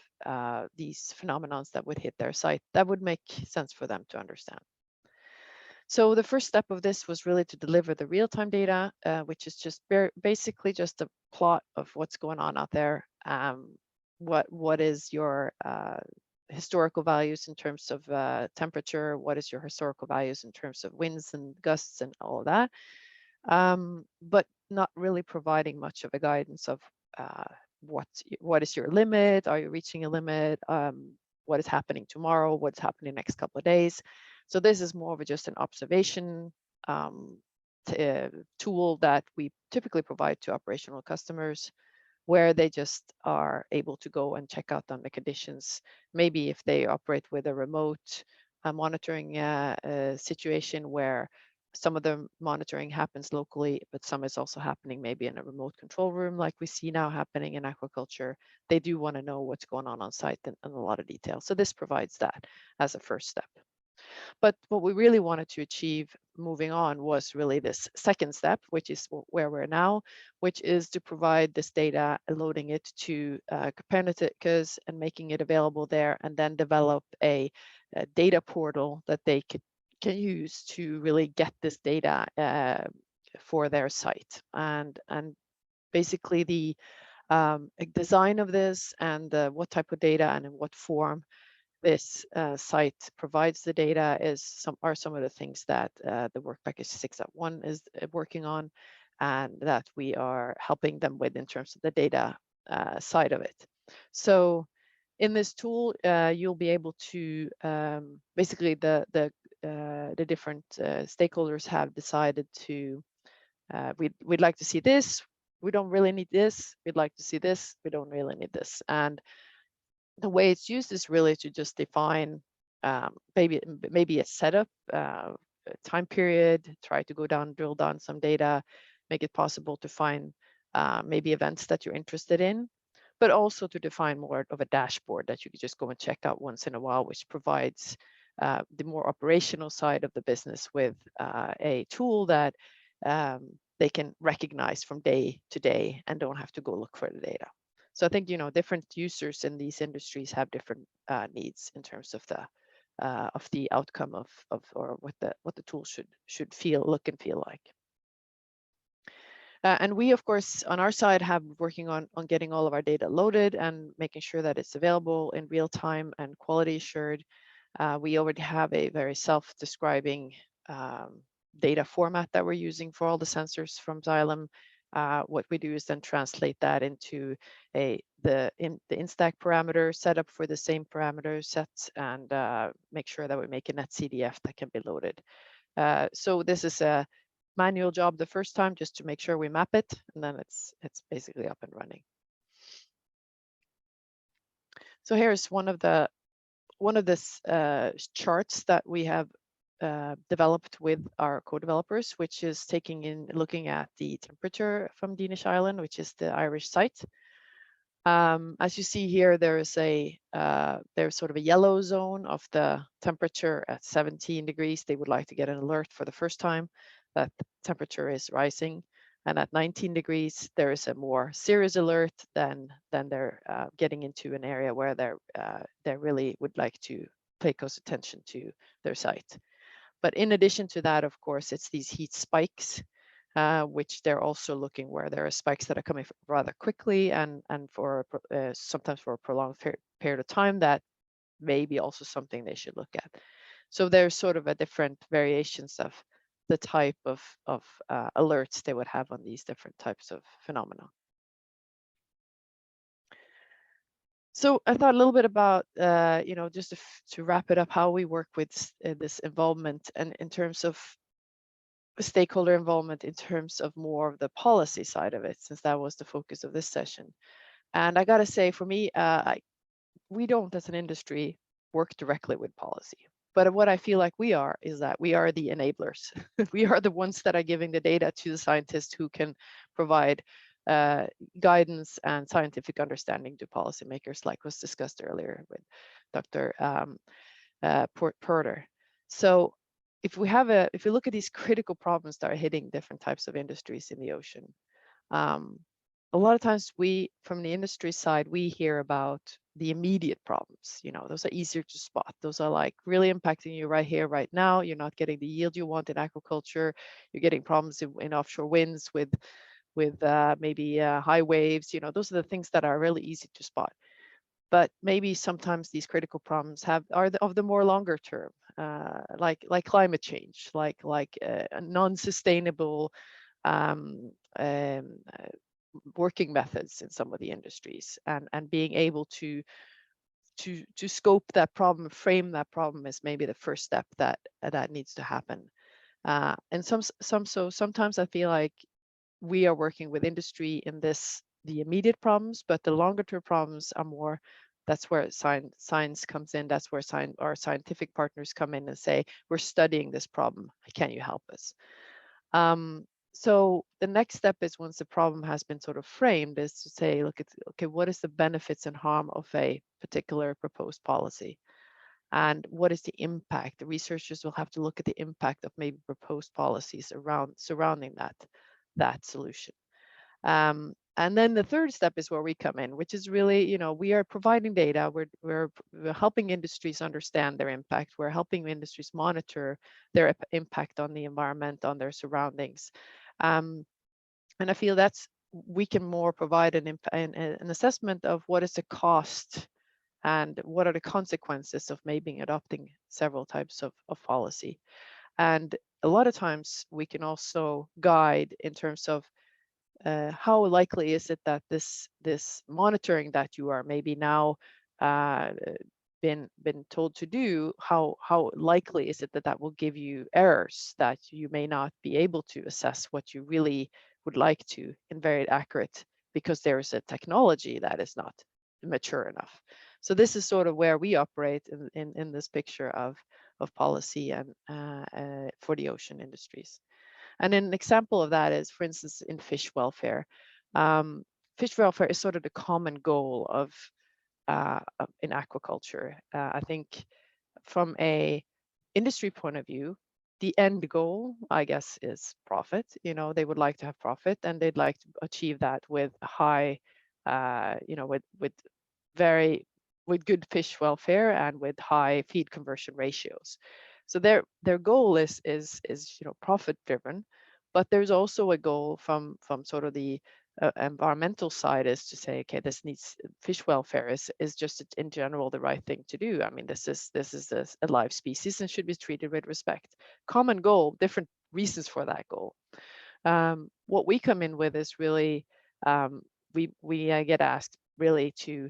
these phenomena that would hit their site that would make sense for them to understand. So the first step of this was really to deliver the real-time data, which is just basically just a plot of what's going on out there. What is your historical values in terms of temperature? What is your historical values in terms of winds and gusts and all of that? But not really providing much of a guidance of what is your limit? Are you reaching a limit? What is happening tomorrow? What's happening next couple of days? So this is more of just an observation tool that we typically provide to operational customers, where they just are able to go and check out on the conditions. Maybe if they operate with a remote monitoring situation where some of the monitoring happens locally, but some is also happening maybe in a remote control room like we see now happening in aquaculture. They do want to know what's going on site in a lot of detail. So this provides that as a first step. But what we really wanted to achieve moving on was really this second step, which is where we're now, which is to provide this data, loading it to Copernicus and making it available there, and then develop a data portal that they can use to really get this data for their site. And basically the design of this and what type of data and in what form this site provides the data are some of the things that the work package 6.1 is working on, and that we are helping them with in terms of the data side of it. So in this tool, you'll be able to basically the different stakeholders have decided to we'd like to see this. We don't really need this. We'd like to see this. We don't really need this. And the way it's used is really to just define maybe a setup, a time period, try to go down, drill down some data, make it possible to find maybe events that you're interested in, but also to define more of a dashboard that you could just go and check out once in a while, which provides the more operational side of the business with a tool that they can recognize from day to day and don't have to go look for the data. So I think, you know, different users in these industries have different needs in terms of the outcome of or what the tool should look and feel like. And we, of course, on our side have working on getting all of our data loaded and making sure that it's available in real time and quality assured. We already have a very self-describing data format that we're using for all the sensors from Xylem. What we do is then translate that into the instack parameter setup for the same parameter sets, and make sure that we make a net CDF that can be loaded. So this is a manual job the first time, just to make sure we map it, and then it's basically up and running. So here's one of the charts that we have developed with our co-developers, which is looking at the temperature from Danish Island, which is the Irish site. As you see here, there's sort of a yellow zone of the temperature at 17 degrees. They would like to get an alert for the first time that the temperature is rising. And at 19 degrees, there is a more serious alert. Then they're getting into an area where they really would like to pay close attention to their site. But in addition to that, of course, it's these heat spikes, which they're also looking where there are spikes that are coming rather quickly and for sometimes for a prolonged period of time. That may be also something they should look at. So there's sort of a different variations of the type of alerts they would have on these different types of phenomena. So I thought a little bit about, just to wrap it up, how we work with this involvement and in terms of stakeholder involvement in terms of more of the policy side of it, since that was the focus of this session. And I got to say, for me, we don't as an industry work directly with policy. But what I feel like we are is that we are the enablers. We are the ones that are giving the data to the scientists who can provide guidance and scientific understanding to policymakers, like was discussed earlier with Dr. Porter. So if you look at these critical problems that are hitting different types of industries in the ocean, a lot of times from the industry side, we hear about the immediate problems. Those are easier to spot. Those are like really impacting you right here, right now. You're not getting the yield you want in agriculture. You're getting problems in offshore winds with maybe high waves. Those are the things that are really easy to spot. But maybe sometimes these critical problems are of the more longer term, like climate change, like a non-sustainable working methods in some of the industries, and being able to scope that problem, frame that problem is maybe the first step that needs to happen. And sometimes I feel like we are working with industry in the immediate problems, but the longer term problems are more, that's where science comes in. That's where our scientific partners come in and say, we're studying this problem. Can you help us? So the next step is, once the problem has been sort of framed, is to say, okay, what is the benefits and harm of a particular proposed policy? and what is the impact. The researchers will have to look at the impact of maybe proposed policies surrounding that solution. And then the third step is where we come in, which is really, we are providing data. We're helping industries understand their impact. We're helping industries monitor their impact on the environment, on their surroundings. And I feel we can more provide an assessment of what is the cost and what are the consequences of maybe adopting several types of policy. And a lot of times we can also guide in terms of how likely is it that this monitoring that you are maybe now been told to do, how likely is it that will give you errors that you may not be able to assess what you really would like to in very accurate, because there is a technology that is not mature enough. So this is sort of where we operate in this picture of policy and for the ocean industries. And an example of that is, for instance, in fish welfare. Fish welfare is sort of the common goal in aquaculture. I think from a industry point of view, the end goal, I guess, is profit. They would like to have profit, and they'd like to achieve that with high, with good fish welfare and with high feed conversion ratios. So their goal is profit driven, but there's also a goal from sort of the environmental side, is to say, okay, fish welfare is just in general the right thing to do. I mean, this is a live species and should be treated with respect. Common goal, different reasons for that goal. What we come in with is really we get asked really to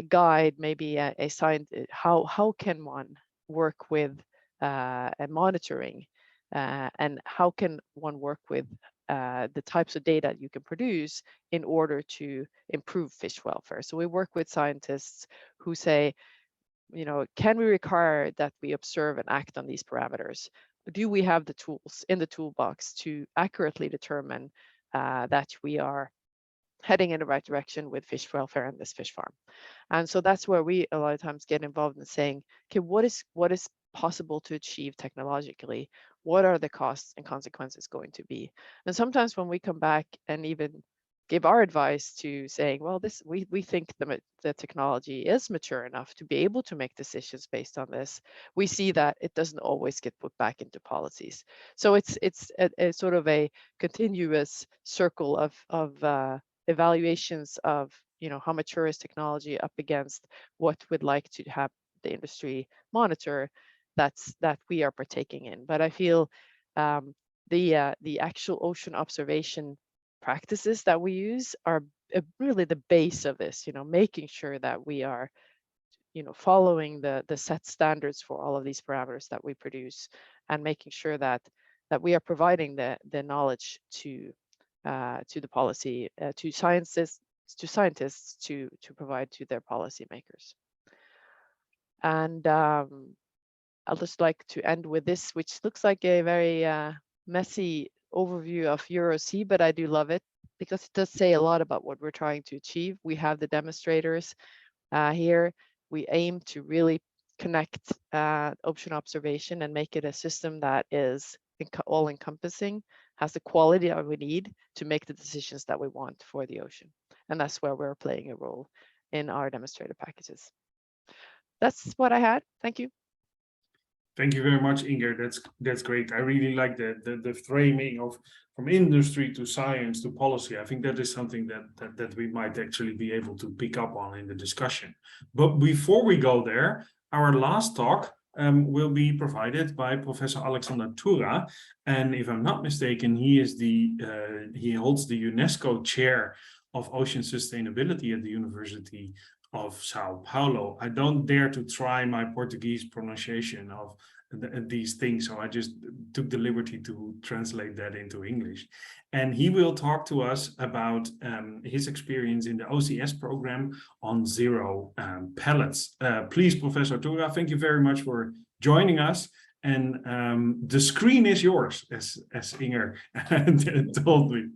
guide maybe a science, how can one work with monitoring, and how can one work with the types of data you can produce in order to improve fish welfare. So we work with scientists who say, can we require that we observe and act on these parameters? Do we have the tools in the toolbox to accurately determine that we are heading in the right direction with fish welfare in this fish farm? And so that's where we a lot of times get involved in saying, okay, what is possible to achieve technologically? What are the costs and consequences going to be? And sometimes when we come back and even give our advice to saying, well, we think the technology is mature enough to be able to make decisions based on this, we see that it doesn't always get put back into policies. So it's a sort of a continuous circle of evaluations of how mature is technology up against what we'd like to have the industry monitor that we are partaking in. But I feel the actual ocean observation practices that we use are really the base of this, making sure that we are following the set standards for all of these parameters that we produce, and making sure that we are providing the knowledge to the policy, to scientists to provide to their policymakers. And I'll just like to end with this, which looks like a very messy overview of EuroC, but I do love it because it does say a lot about what we're trying to achieve. We have the demonstrators here. We aim to really connect ocean observation and make it a system that is all-encompassing, has the quality that we need to make the decisions that we want for the ocean. And that's where we're playing a role in our demonstrator packages. That's what I had. Thank you. Thank you very much, Inger. That's great. I really like the framing of from industry to science to policy. I think that is something that we might actually be able to pick up on in the discussion. But before we go there, our last talk will be provided by Professor Alexander Tura, and if I'm not mistaken, he holds the UNESCO chair of ocean sustainability at the University of Sao Paulo. I don't dare to try my Portuguese pronunciation of these things, so I just took the liberty to translate that into English. And he will talk to us about his experience in the OCS program on zero pellets. Please, Professor Tura, thank you very much for joining us. And the screen is yours, as Inger told me.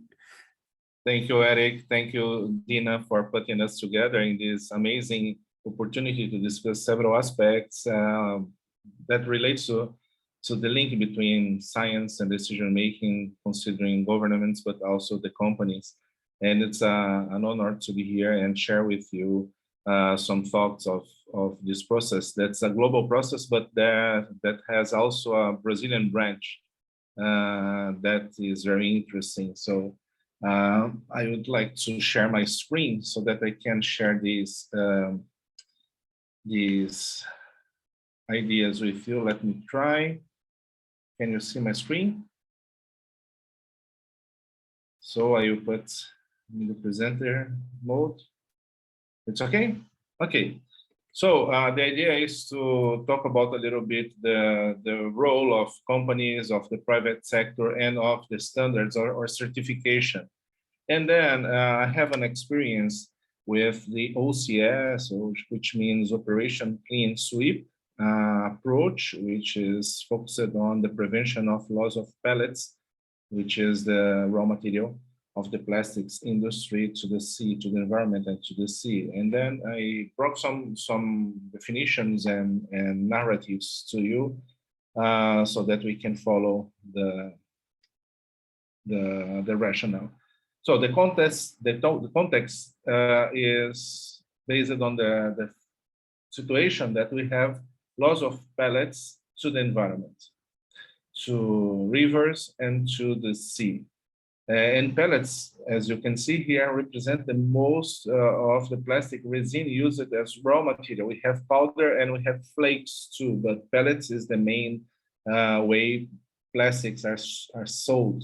Thank you, Eric. Thank you, Dina, for putting us together in this amazing opportunity to discuss several aspects that relates to the link between science and decision making, considering governments, but also the companies. And it's an honor to be here and share with you some thoughts of this process. That's a global process, but that has also a Brazilian branch that is very interesting. So I would like to share my screen so that I can share these ideas with you. Let me try. Can you see my screen? So I will put in the presenter mode. It's okay? Okay. So the idea is to talk about a little bit the role of companies, of the private sector, and of the standards or certification. And then I have an experience with the OCS, which means Operation Clean Sweep approach, which is focused on the prevention of loss of pellets, which is the raw material of the plastics industry to the sea, to the environment and to the sea. And then I brought some definitions and narratives to you so that we can follow the rationale. So the context is based on the situation that we have loss of pellets to the environment, to rivers and to the sea. And pellets, as you can see here, represent the most of the plastic resin used as raw material. We have powder and we have flakes too, but pellets is the main way plastics are sold.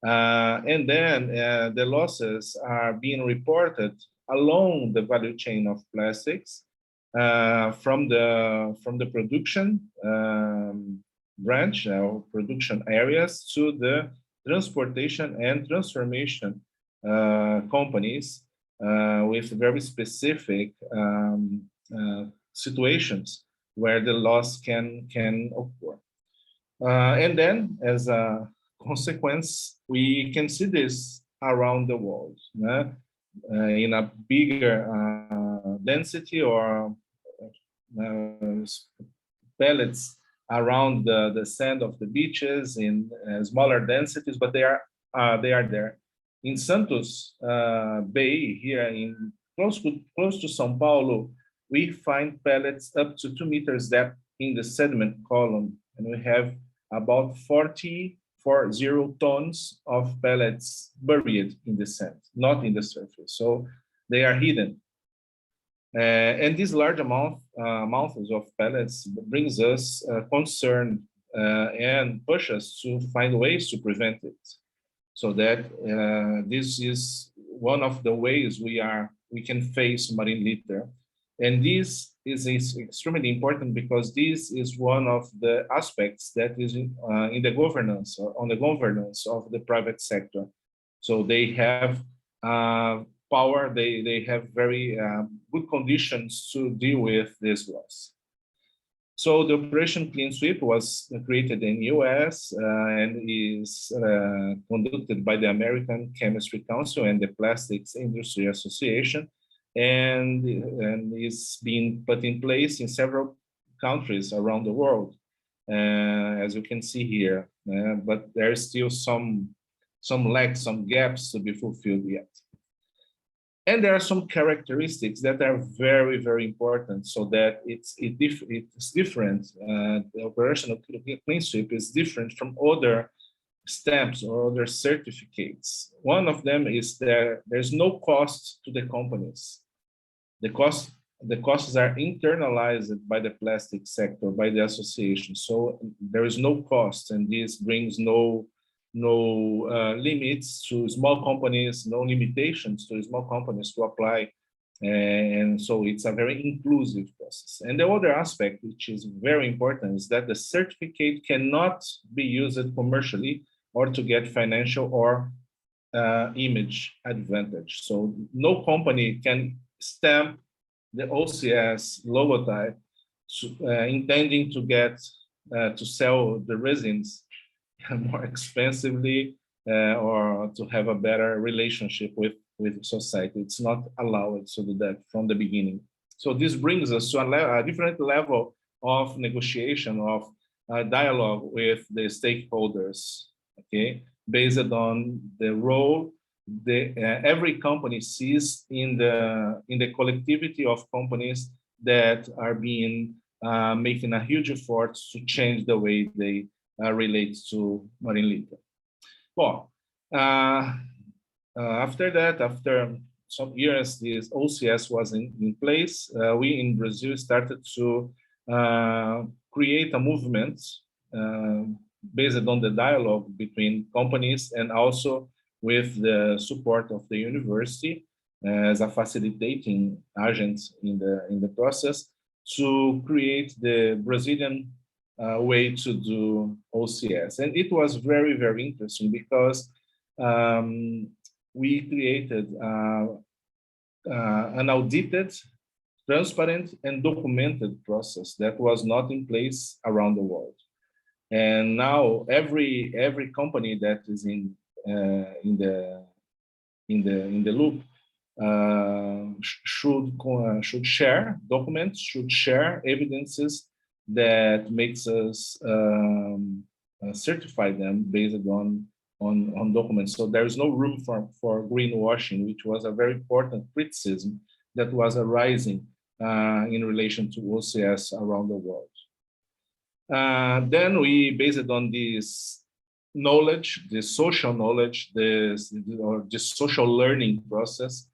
And then the losses are being reported along the value chain of plastics from the production branch or production areas to the transportation and transformation companies with very specific situations where the loss can occur. And then, as a consequence, we can see this around the world in a bigger density or pellets around the sand of the beaches in smaller densities, but they are there. In Santos Bay, here in close to São Paulo, we find pellets up to 2 meters depth in the sediment column, and we have about 40 tons of pellets buried in the sand, not in the surface. So they are hidden. And this large amounts of pellets brings us concern and push us to find ways to prevent it. So that this is one of the ways we can face marine litter. And this is extremely important because this is one of the aspects that is in the governance or on the governance of the private sector. So they have power, they have very good conditions to deal with this loss. So the Operation Clean Sweep was created in US and is conducted by the American Chemistry Council and the Plastics Industry Association, and is being put in place in several countries around the world, as you can see here. But there is still some lacks, some gaps to be fulfilled yet. And there are some characteristics that are very, very important so that it's different. The Operation of Clean Sweep is different from other stamps or other certificates. One of them is there's no cost to the companies. The costs are internalized by the plastic sector, by the association. So there is no cost, and this brings no limits to small companies, no limitations to small companies to apply. And so it's a very inclusive process. And the other aspect, which is very important, is that the certificate cannot be used commercially or to get financial or image advantage. So no company can stamp the OCS logotype intending to get to sell the resins more expensively or to have a better relationship with society. It's not allowed to do that from the beginning. So this brings us to a different level of negotiation, of dialogue with the stakeholders, okay, based on the role every company sees in the collectivity of companies that are being making a huge effort to change the way they relate to marine litter. Well, after that, after some years, this OCS was in place, we in Brazil started to create a movement based on the dialogue between companies and also with the support of the university as a facilitating agent in the process to create the Brazilian way to do OCS. And it was very, very interesting because we created an audited, transparent, and documented process that was not in place around the world. And now every company that is in the loop should share documents, should share evidences that makes us certify them based on documents. So there is no room for greenwashing, which was a very important criticism that was arising in relation to OCS around the world. Then we, based on this knowledge, this social knowledge, this social learning process,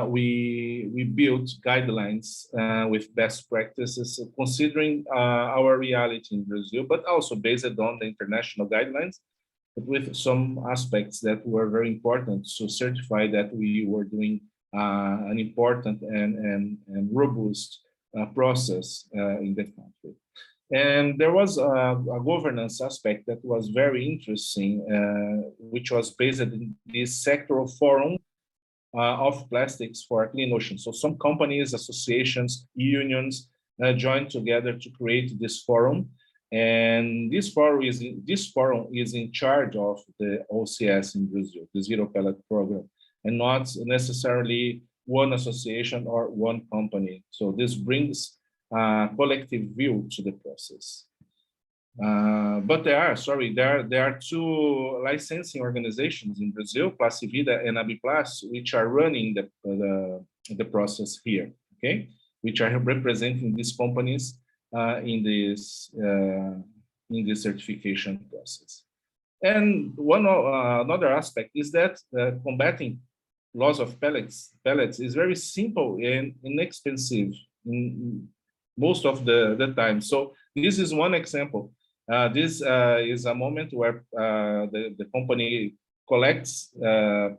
we built guidelines with best practices, considering our reality in Brazil, but also based on the international guidelines, but with some aspects that were very important to certify that we were doing an important and robust process in the country. And there was a governance aspect that was very interesting, which was based in this sectoral forum of plastics for a clean ocean. So some companies, associations, unions joined together to create this forum. And this forum is in charge of the OCS in Brazil, the Zero Pellet Program, and not necessarily one association or one company. So this brings a collective view to the process. But there are two licensing organizations in Brazil, Classe Vida and ABPLAS, which are running the process here, okay, which are representing these companies in this certification process. And another aspect is that combating loss of pellets is very simple and inexpensive in most of the time. So this is one example. This is a moment where the company collects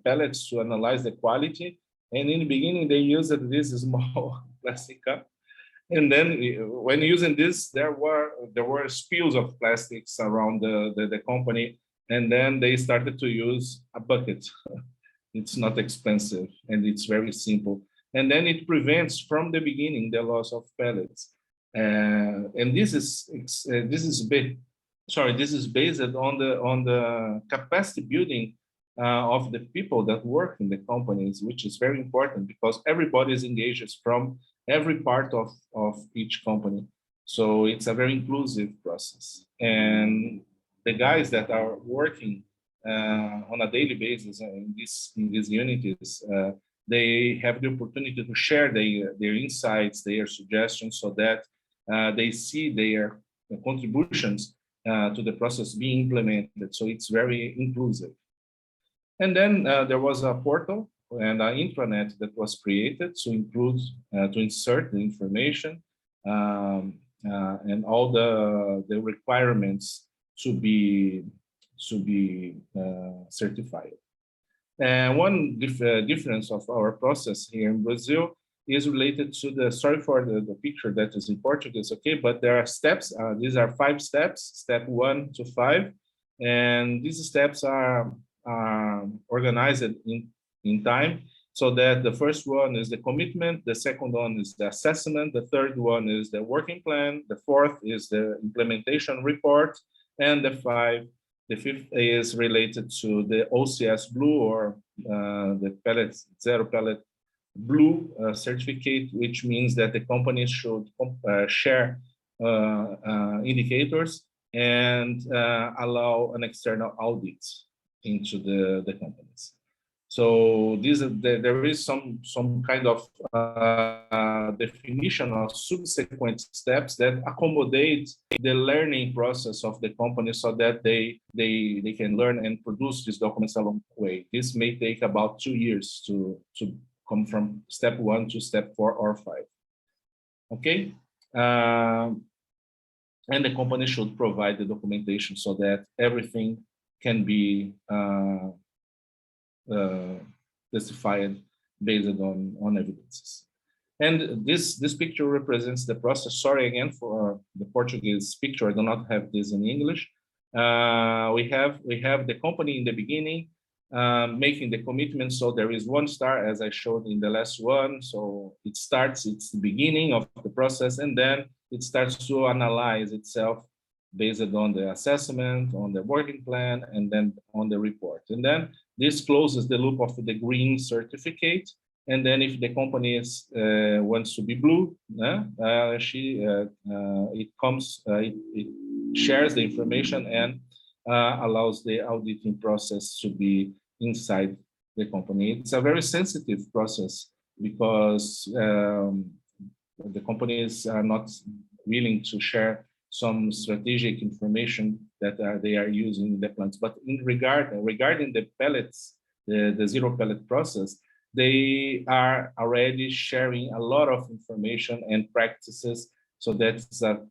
pellets to analyze the quality. And in the beginning, they used this small plastic cup. And then when using this, there were spills of plastics around the company. And then they started to use a bucket. It's not expensive and it's very simple. And then it prevents from the beginning the loss of pellets. And this is based on the capacity building of the people that work in the companies, which is very important because everybody is engaged from every part of each company. So it's a very inclusive process. And the guys that are working on a daily basis in these unities, they have the opportunity to share their insights, their suggestions, so that they see their contributions to the process being implemented. So it's very inclusive. And then there was a portal and an intranet that was created to include, to insert the information and all the requirements to be certified. And one difference of our process here in Brazil is related to the, sorry for the picture that is in Portuguese, okay, but there are steps. These are 5 steps, step 1 to 5. And these steps are organized in time, so that the first one is the commitment, the second one is the assessment, the third one is the working plan, the fourth is the implementation report, and the fifth is related to the OCS Blue or the Zero Pellet blue certificate, which means that the companies should share indicators and allow an external audit into the companies. So there is some kind of definition of subsequent steps that accommodate the learning process of the company so that they can learn and produce these documents along the way. This may take about 2 years to come from step 1 to step 4 or 5. Okay. And the company should provide the documentation so that everything can be testified based on evidences. And this picture represents the process. Sorry again for the Portuguese picture. I do not have this in English. We have the company in the beginning making the commitment. So there is 1 star, as I showed in the last one. So it's the beginning of the process, and then it starts to analyze itself based on the assessment, on the working plan, and then on the report. And then this closes the loop of the green certificate. And then if the company wants to be blue, it shares the information and allows the auditing process to be inside the company. It's a very sensitive process because the companies are not willing to share some strategic information that they are using in the plants. But regarding the pellets, the zero pellet process, they are already sharing a lot of information and practices, so that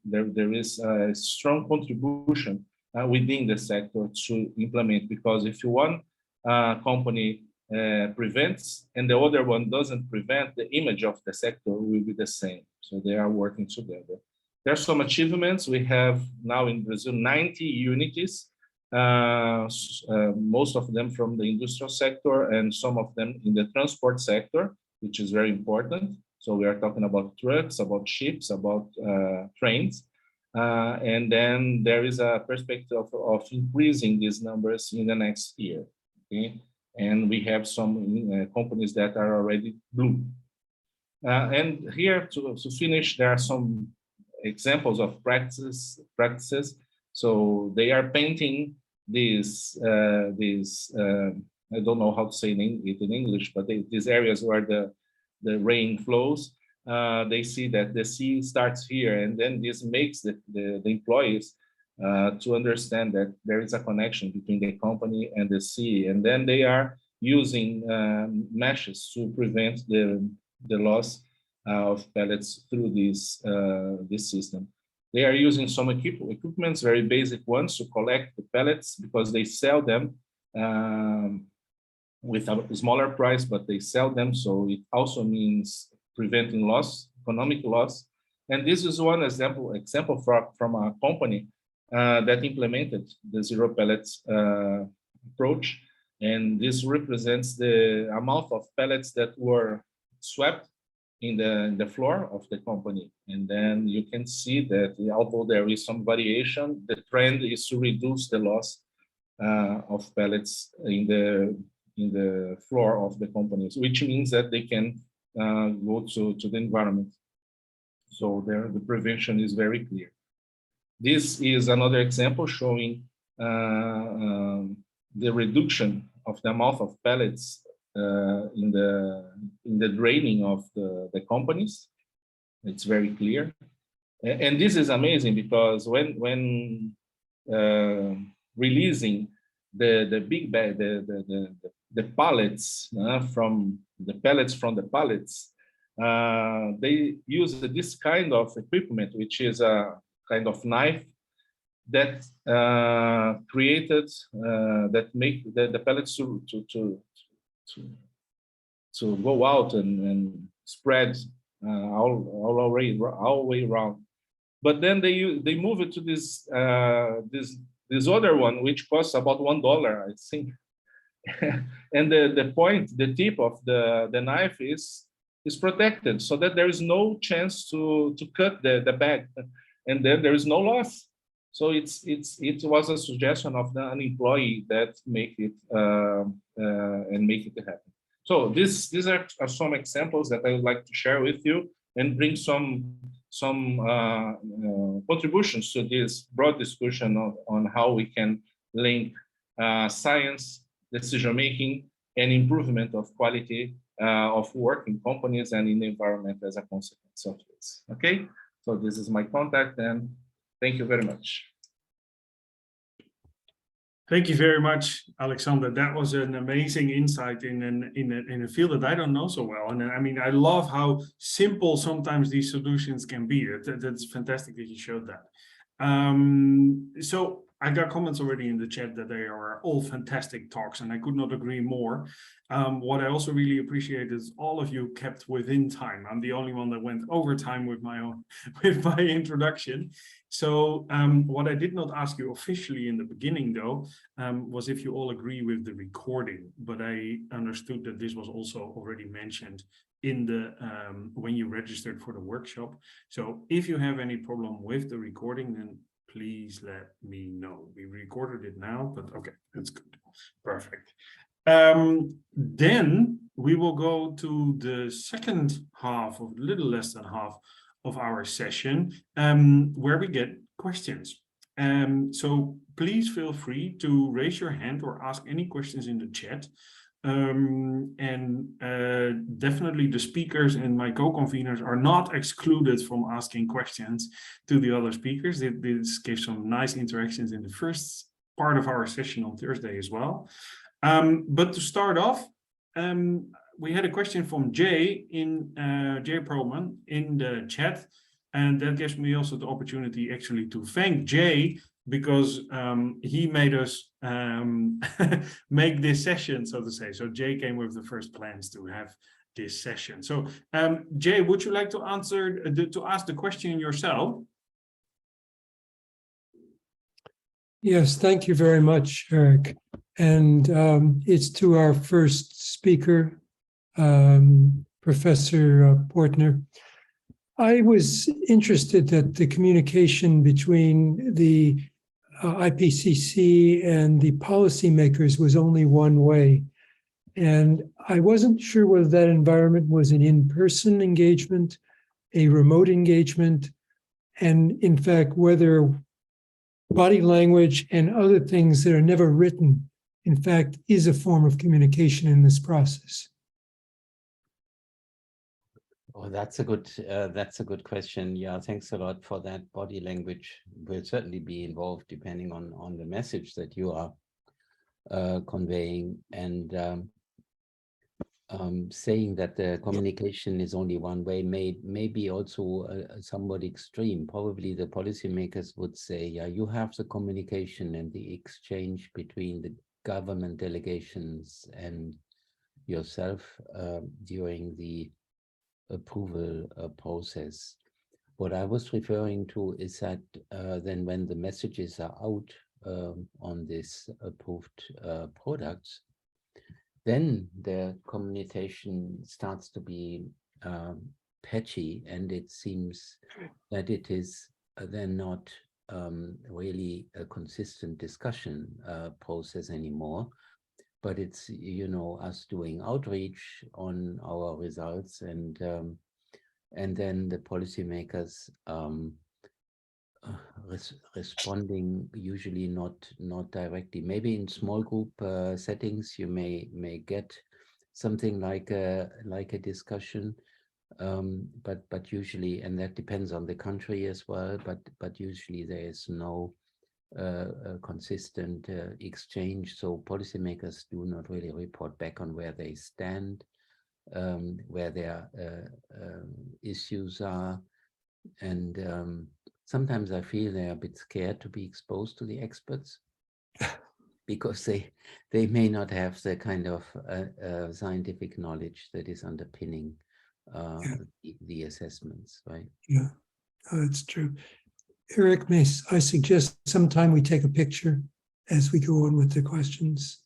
there is a strong contribution within the sector to implement. Because if one company prevents and the other one doesn't prevent, the image of the sector will be the same. So they are working together. There are some achievements. We have now in Brazil 90 unities, most of them from the industrial sector and some of them in the transport sector, which is very important. So we are talking about trucks, about ships, about trains. And then there is a perspective of increasing these numbers in the next year. Okay? And we have some companies that are already blue. And here to finish, there are some examples of practices. So they are painting these I don't know how to say it in English, but these areas where the rain flows. They see that the sea starts here, and then this makes the employees to understand that there is a connection between the company and the sea, and then they are using meshes to prevent the loss of pellets through this system. They are using some equipments, very basic ones, to collect the pellets because they sell them with a smaller price, but they sell them. So it also means preventing loss, economic loss. And this is one example from a company that implemented the zero pellets approach. And this represents the amount of pellets that were swept in the floor of the company. And then you can see that although there is some variation, the trend is to reduce the loss of pellets in the floor of the companies, which means that they can go to the environment. So there, the prevention is very clear. This is another example showing the reduction of the amount of pellets in the draining of the companies. It's very clear, and this is amazing because when releasing the big bag, the pallets from the pellets from the pallets, they use this kind of equipment, which is a kind of knife that created that make the pellets to go out and spread all the way around. But then they move it to this other one, which costs about $1, I think. And the tip of the knife is protected, so that there is no chance to cut the bag, and then there is no loss. So it was a suggestion of an employee that make it and make it happen. So these are some examples that I would like to share with you and bring some contributions to this broad discussion on how we can link science, decision making, and improvement of quality of work in companies and in the environment as a consequence of this. Okay, so this is my contact, and thank you very much. Thank you very much, Alexander. That was an amazing insight in a field that I don't know so well. And I mean, I love how simple sometimes these solutions can be. That's fantastic that you showed that. So I got comments already in the chat that they are all fantastic talks, and I could not agree more. What I also really appreciate is all of you kept within time. I'm the only one that went over time with my introduction. So what I did not ask you officially in the beginning, though, was if you all agree with the recording. But I understood that this was also already mentioned in the when you registered for the workshop. So if you have any problem with the recording, then please let me know. We recorded it now, but okay, that's good. Perfect. Then we will go to the second half, of a little less than half of our session, where we get questions. So please feel free to raise your hand or ask any questions in the chat. Definitely the speakers and my co-conveners are not excluded from asking questions to the other speakers. This gives some nice interactions in the first part of our session on Thursday as well. But to start off, we had a question from Jay Perlman in the chat, and that gives me also the opportunity actually to thank Jay, because he made us make this session, so to say. So Jay came with the first plans to have this session. So Jay, would you like to ask the question yourself? Yes, thank you very much, Eric. And it's to our first speaker, Professor Portner. I was interested that the communication between the IPCC and the policymakers was only one way. And I wasn't sure whether that environment was an in-person engagement, a remote engagement, and in fact, whether body language and other things that are never written, in fact, is a form of communication in this process. Oh, that's a good question. Yeah, thanks a lot for that. Body language will certainly be involved depending on the message that you are conveying, and saying that the communication is only one way may be also somewhat extreme. Probably the policymakers would say, yeah, you have the communication and the exchange between the government delegations and yourself during the approval process. What I was referring to is that then when the messages are out on this approved products, then the communication starts to be patchy, and it seems that it is then not really a consistent discussion process anymore. But it's, you know, us doing outreach on our results, and then the policymakers responding, usually not directly. Maybe in small group settings you may get something like a discussion, but usually, and that depends on the country as well. But usually there is no consistent exchange, so policymakers do not really report back on where they stand, where their issues are, and sometimes I feel they're a bit scared to be exposed to the experts because they may not have the kind of scientific knowledge that is underpinning the assessments, right? Yeah, that's true. Eric, may I suggest sometime we take a picture as we go on with the questions?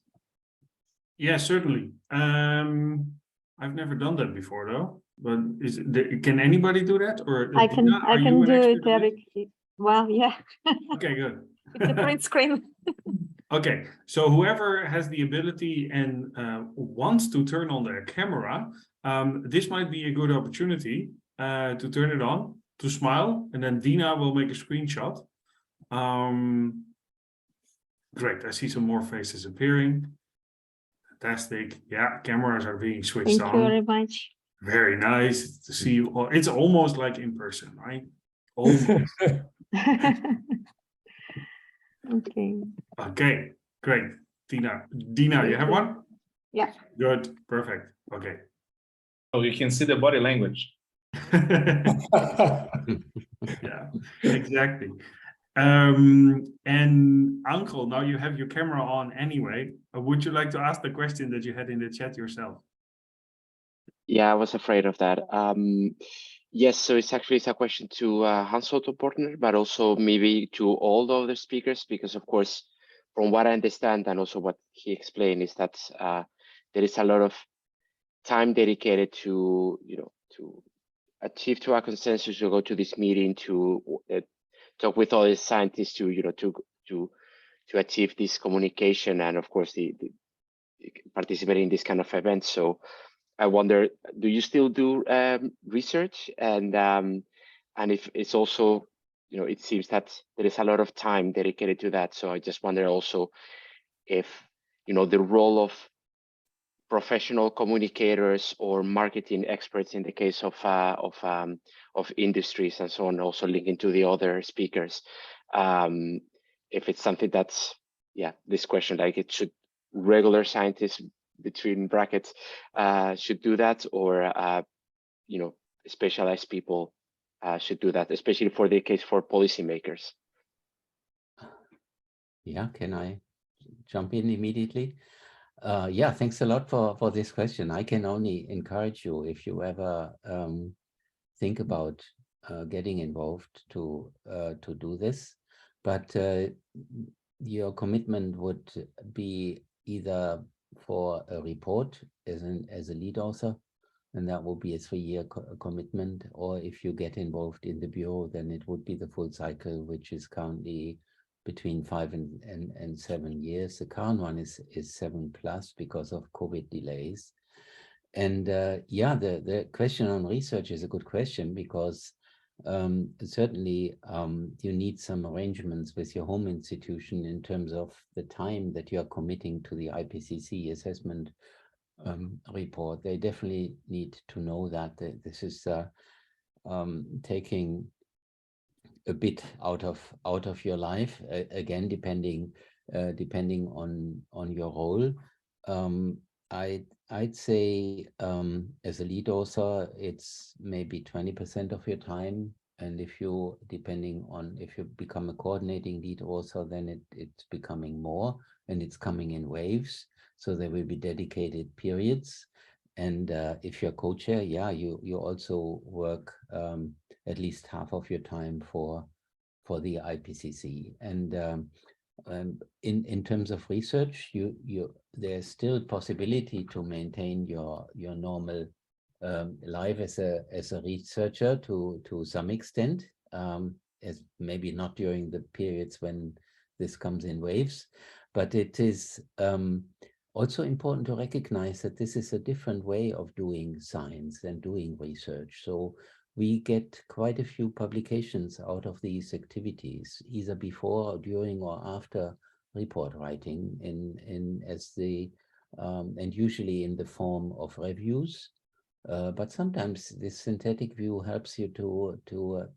Yeah, certainly. I've never done that before, though. But can anybody do that? Or I can do it, Eric. Well, yeah. Okay, good. The print screen. Okay, so whoever has the ability and wants to turn on their camera, this might be a good opportunity to turn it on, to smile, and then Dina will make a screenshot. Great, I see some more faces appearing. Fantastic. Yeah, cameras are being switched Thank you on. very much. Very nice to see you all. It's almost like in person, right? Almost. Okay. Okay, great. Dina, you have one? Yeah. Good, perfect. Okay. So you can see the body language. Yeah, exactly. And Uncle, now you have your camera on anyway. Would you like to ask the question that you had in the chat yourself? Yeah, I was afraid of that. Yes, so it's a question to Hans Otto Portner, but also maybe to all the other speakers, because of course, from what I understand and also what he explained is that there is a lot of time dedicated to, to achieve to a consensus, to go to this meeting, to talk with all the scientists, to achieve this communication, and of course, the participate in this kind of event. So I wonder, do you still do research? And if it's also, it seems that there is a lot of time dedicated to that. So I just wonder also if, the role of professional communicators or marketing experts in the case of industries and so on, also linking to the other speakers, if it's something that's, this question, like it should regular scientists between brackets should do that, or specialized people should do that, especially for the case for policymakers. Yeah, can I jump in immediately? Yeah, thanks a lot for this question. I can only encourage you, if you ever think about getting involved, to do this, but your commitment would be either for a report as a lead author, and that will be a 3-year commitment, or if you get involved in the bureau, then it would be the full cycle, which is currently between 5 and 7 years. The current one is 7+ because of COVID delays. And yeah, the question on research is a good question, because certainly you need some arrangements with your home institution in terms of the time that you are committing to the IPCC assessment report. They definitely need to know that this is taking a bit out of your life, again, depending on your role. I'd say as a lead author, it's maybe 20% of your time, and if you become a coordinating lead author, then it's becoming more, and it's coming in waves. So there will be dedicated periods, and if you're co-chair, yeah, you also work at least half of your time for the IPCC. And in terms of research, there's still possibility to maintain your normal life as a researcher to some extent, as maybe not during the periods when this comes in waves, but it is also important to recognize that this is a different way of doing science and doing research. So we get quite a few publications out of these activities, either before or during or after report writing, and usually in the form of reviews. But sometimes this synthetic view helps you to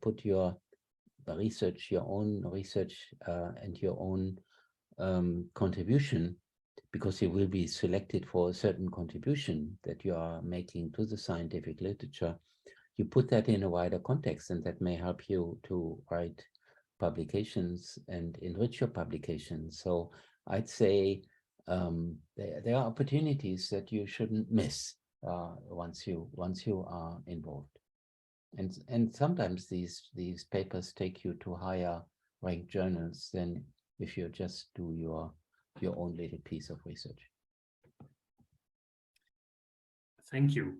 put your research, your own research, and your own contribution, because you will be selected for a certain contribution that you are making to the scientific literature. You put that in a wider context, and that may help you to write publications and enrich your publications. So I'd say there are opportunities that you shouldn't miss once you are involved. And sometimes these papers take you to higher ranked journals than if you just do your own little piece of research. Thank you.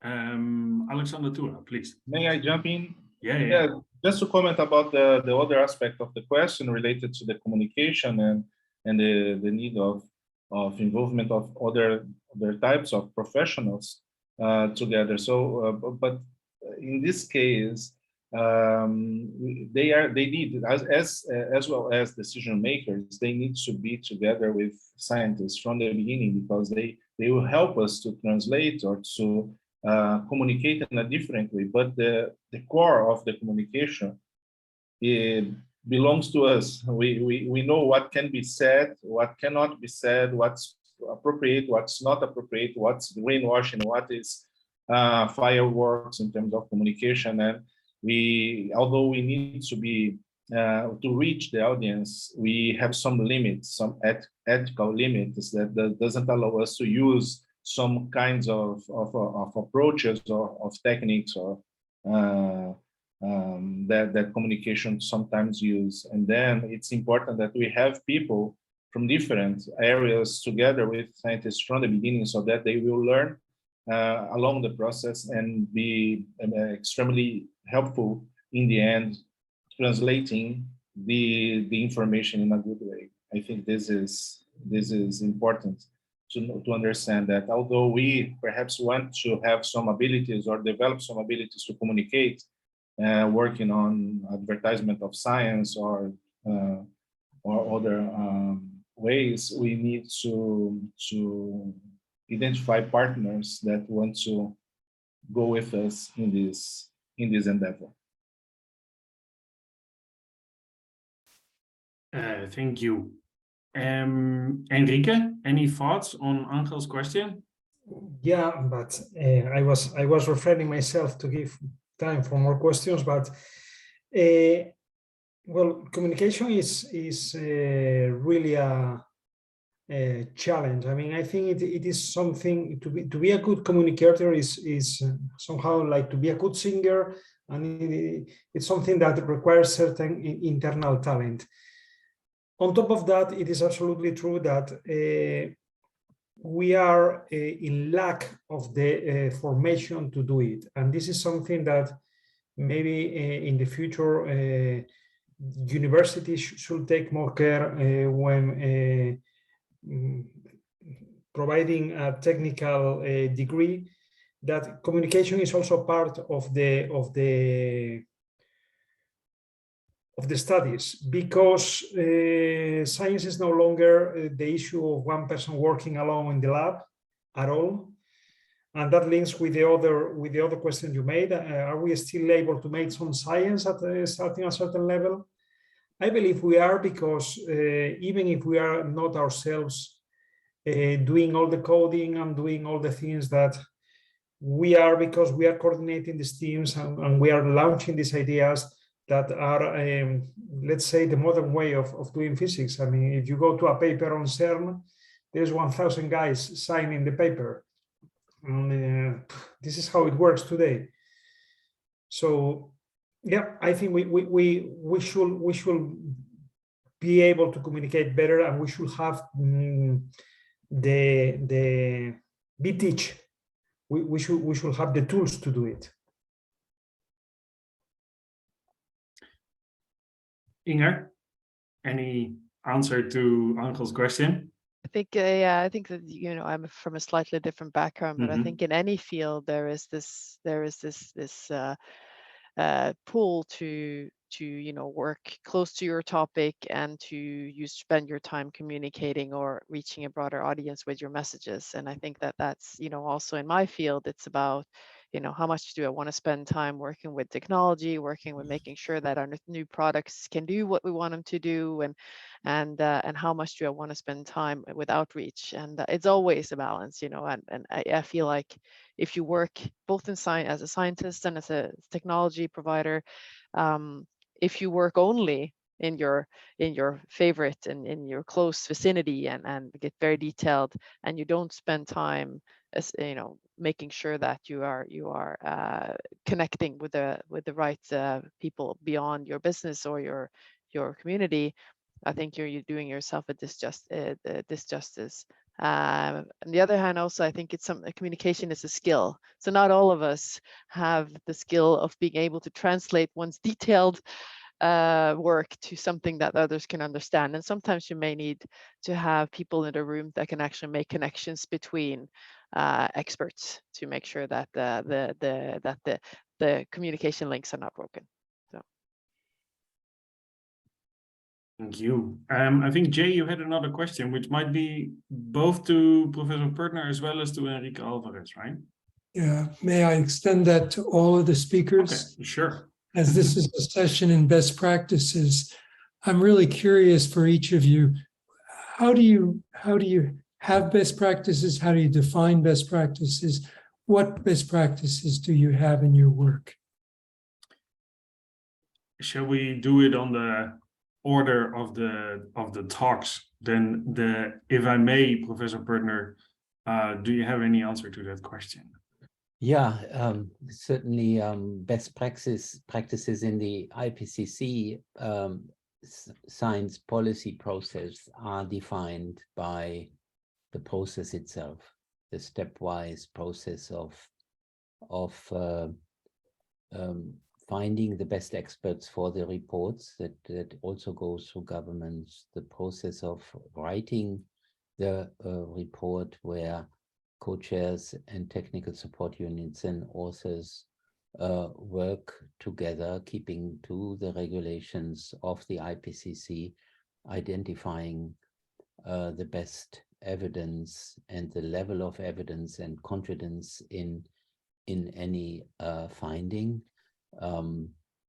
Alexander Tura, please. May I jump in? Yeah. Just to comment about the other aspect of the question related to the communication and the need of involvement of other types of professionals together. So, but in this case, they need as well as decision makers. They need to be together with scientists from the beginning, because they will help us to translate or to communicate in a different way. But the core of the communication, it belongs to us. We know what can be said, what cannot be said, what's appropriate, what's not appropriate, what's greenwashing, what is fireworks in terms of communication. And although we need to be to reach the audience, we have some limits, some ethical limits that doesn't allow us to use some kinds of approaches or of techniques or that communication sometimes use. And then it's important that we have people from different areas together with scientists from the beginning, so that they will learn along the process and be extremely helpful in the end, translating the information in a good way. I think this is important to understand, that although we perhaps want to have some abilities or develop some abilities to communicate, working on advertisement of science or other ways, we need to identify partners that want to go with us in this endeavor. Thank you. Enrique, any thoughts on Angel's question? Yeah, but I was refraining myself to give time for more questions, but well, communication is really a challenge. I mean, I think it is something to be a good communicator is somehow like to be a good singer, and it's something that requires certain internal talent. On top of that, it is absolutely true that we are in lack of the formation to do it. And this is something that maybe in the future universities should take more care when providing a technical degree, that communication is also part of the studies, because science is no longer the issue of one person working alone in the lab at all. And that links with the other question you made. Are we still able to make some science at starting a certain level? I believe we are, because even if we are not ourselves doing all the coding and doing all the things that we are, because we are coordinating these teams and we are launching these ideas that are, let's say, the modern way of doing physics. I mean, if you go to a paper on CERN, there's 1,000 guys signing the paper. And this is how it works today. So, yeah, I think we should be able to communicate better, and we should have be teach. We should have the tools to do it. Inger, any answer to Angel's question? I think, yeah, I think that, you know, I'm from a slightly different background, but I think in any field there is this pull to you know, work close to your topic and to spend your time communicating or reaching a broader audience with your messages. And I think that that's, you know, also in my field, it's about, you know, how much do I want to spend time working with technology, working with making sure that our new products can do what we want them to do, and how much do I want to spend time with outreach. And it's always a balance, you know, and I feel like if you work both in science as a scientist and as a technology provider, if you work only in your favorite and in your close vicinity and get very detailed, and you don't spend time, as you know, making sure that you are connecting with the right people beyond your business or your community, I think you're doing yourself a disjustice. On the other hand, also, I think it's communication is a skill. So not all of us have the skill of being able to translate one's detailed work to something that others can understand. And sometimes you may need to have people in the room that can actually make connections between experts to make sure that the communication links are not broken. So. Thank you. I think, Jay, you had another question, which might be both to Professor Pertner as well as to Enrique Alvarez, right? Yeah, may I extend that to all of the speakers? Okay, sure. As this is a session in best practices, I'm really curious for each of you. How do you have best practices? How do you define best practices? What best practices do you have in your work? Shall we do it on the order of the talks? Then if I may, Professor Pertner, do you have any answer to that question? Yeah, certainly best practices in the IPCC science policy process are defined by the process itself, the stepwise process of finding the best experts for the reports that also goes through governments, the process of writing the report where co-chairs and technical support units and authors work together, keeping to the regulations of the IPCC, identifying the best evidence and the level of evidence and confidence in any finding,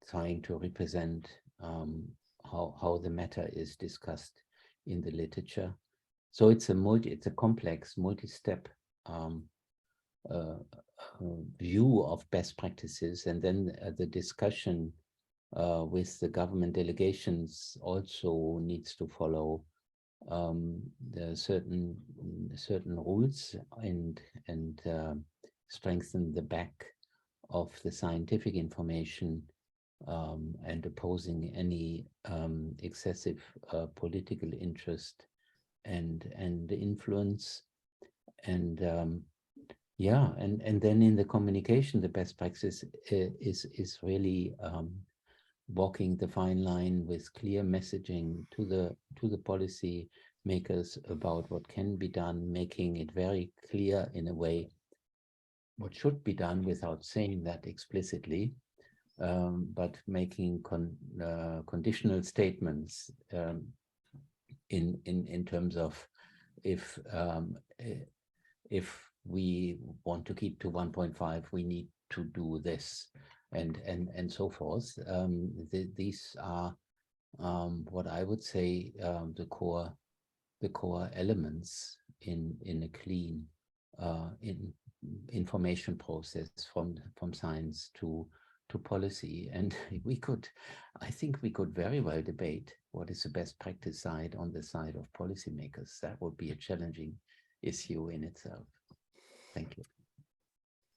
trying to represent how the matter is discussed in the literature. So it's a complex, multi-step view of best practices, and then the discussion with the government delegations also needs to follow the certain rules and strengthen the back of the scientific information and opposing any excessive political interest and influence. And yeah, and then in the communication, the best practice is really walking the fine line with clear messaging to the policy makers about what can be done, making it very clear in a way what should be done without saying that explicitly, but making conditional statements in terms of if we want to keep to 1.5, we need to do this, and so forth. These are what I would say the core elements in a clean information process from science to policy. And I think we could very well debate what is the best practice side on the side of policymakers. That would be a challenging issue in itself. Thank you.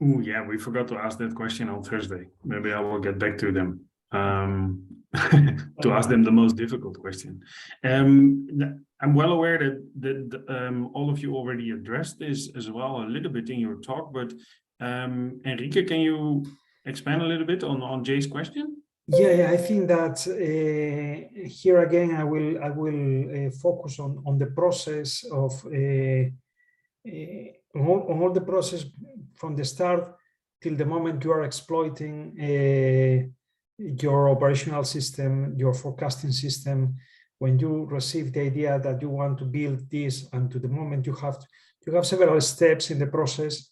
Oh yeah, we forgot to ask that question on Thursday. Maybe I will get back to them to ask them the most difficult question. I'm well aware that all of you already addressed this as well a little bit in your talk, but Enrique, can you expand a little bit on Jay's question? Yeah, I think that here again I will focus on the process of on all the process from the start till the moment you are exploiting your operational system, your forecasting system. When you receive the idea that you want to build this, and to the moment you have several steps in the process,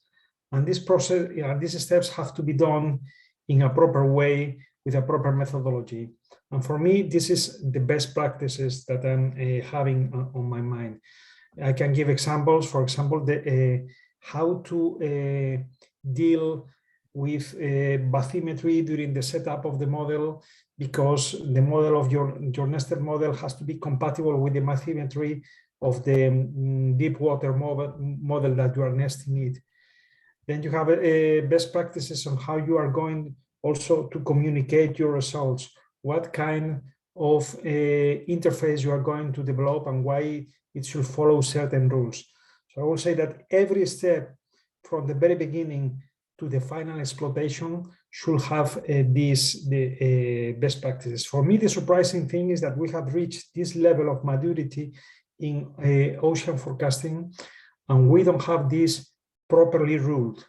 and this process, these steps have to be done in a proper way with a proper methodology. And for me, this is the best practices that I'm having on my mind. I can give examples. For example, how to deal with bathymetry during the setup of the model, because the model of your nested model has to be compatible with the bathymetry of the deep water model that you are nesting it. Then you have best practices on how you are going also to communicate your results, what kind of interface you are going to develop and why it should follow certain rules. So I will say that every step from the very beginning to the final exploitation should have the best practices. For me, the surprising thing is that we have reached this level of maturity in ocean forecasting, and we don't have this properly ruled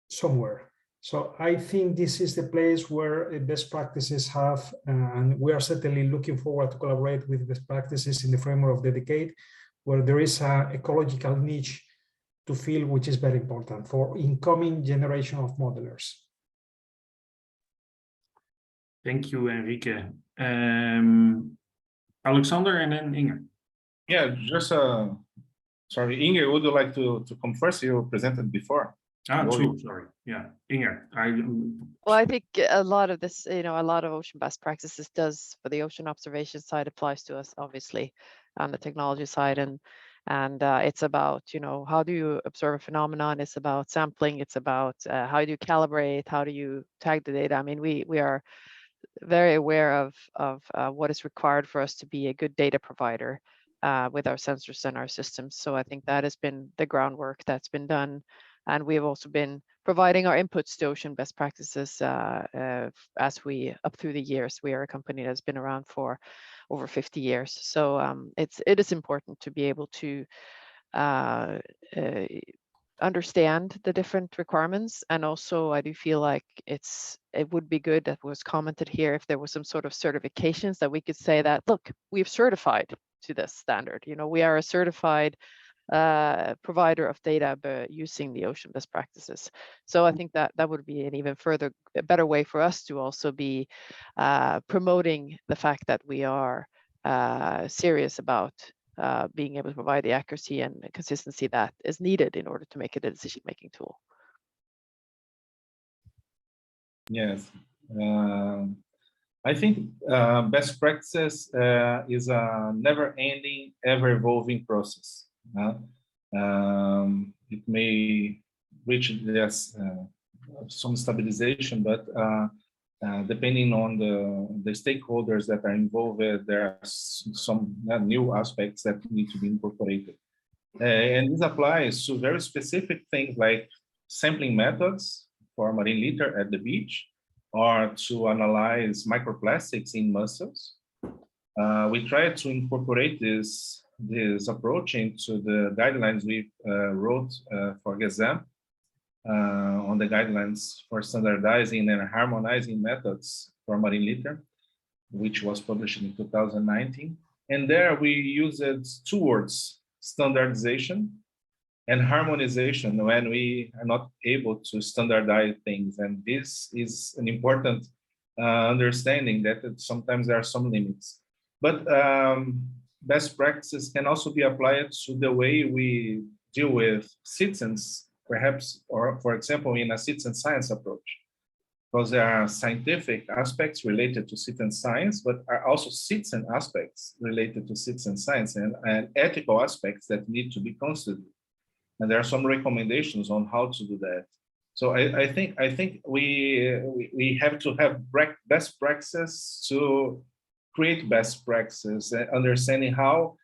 somewhere. So I think this is the place where best practices have, and we are certainly looking forward to collaborate with best practices in the framework of the decade, where there is an ecological niche to fill, which is very important for incoming generation of modelers. Thank you, Enrique. Alexander and then Inger. Yeah, just sorry, Inger, would you like to come first? You presented before. True, sorry. Yeah, Inger. Well, I think a lot of this, a lot of ocean best practices does for the ocean observation side applies to us, obviously, on the technology side. And it's about, how do you observe a phenomenon? It's about sampling. It's about how do you calibrate? How do you tag the data? I mean, we are very aware of what is required for us to be a good data provider with our sensors and our systems. So I think that has been the groundwork that's been done. And we have also been providing our inputs to ocean best practices as we, up through the years. We are a company that's been around for over 50 years. So it is important to be able to understand the different requirements. And also I do feel like it would be good, that was commented here, if there was some sort of certifications that we could say that, look, we've certified to this standard. We are a certified provider of data using the ocean best practices. So I think that would be an even a better way for us to also be promoting the fact that we are serious about being able to provide the accuracy and consistency that is needed in order to make it a decision-making tool. Yes, I think best practices is a never-ending, ever-evolving process. It may reach some stabilization, but depending on the stakeholders that are involved, there are some new aspects that need to be incorporated. And this applies to very specific things like sampling methods for marine litter at the beach, or to analyze microplastics in mussels. We try to incorporate this approach into the guidelines we wrote for GESAM on the guidelines for standardizing and harmonizing methods for marine litter, which was published in 2019. And there we used two words: standardization and harmonization, when we are not able to standardize things. And this is an important understanding that sometimes there are some limits. But best practices can also be applied to the way we deal with citizens, perhaps, or for example, in a citizen science approach, because there are scientific aspects related to citizen science, but are also citizen aspects related to citizen science, and ethical aspects that need to be considered. And there are some recommendations on how to do that. So I think we have to have best practices to create best practices, understanding how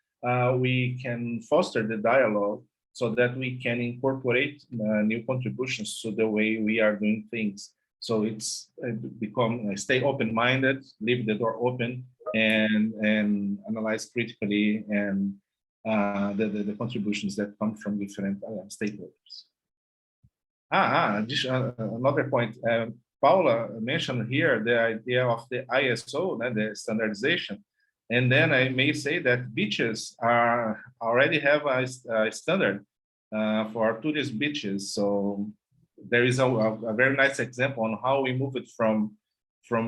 we can foster the dialogue so that we can incorporate new contributions to the way we are doing things. So it's stay open-minded, leave the door open, and analyze critically and the contributions that come from different stakeholders. Another point. Paula mentioned here the idea of the ISO, the standardization. And then I may say that beaches already have a standard for tourist beaches. So there is a very nice example on how we move it from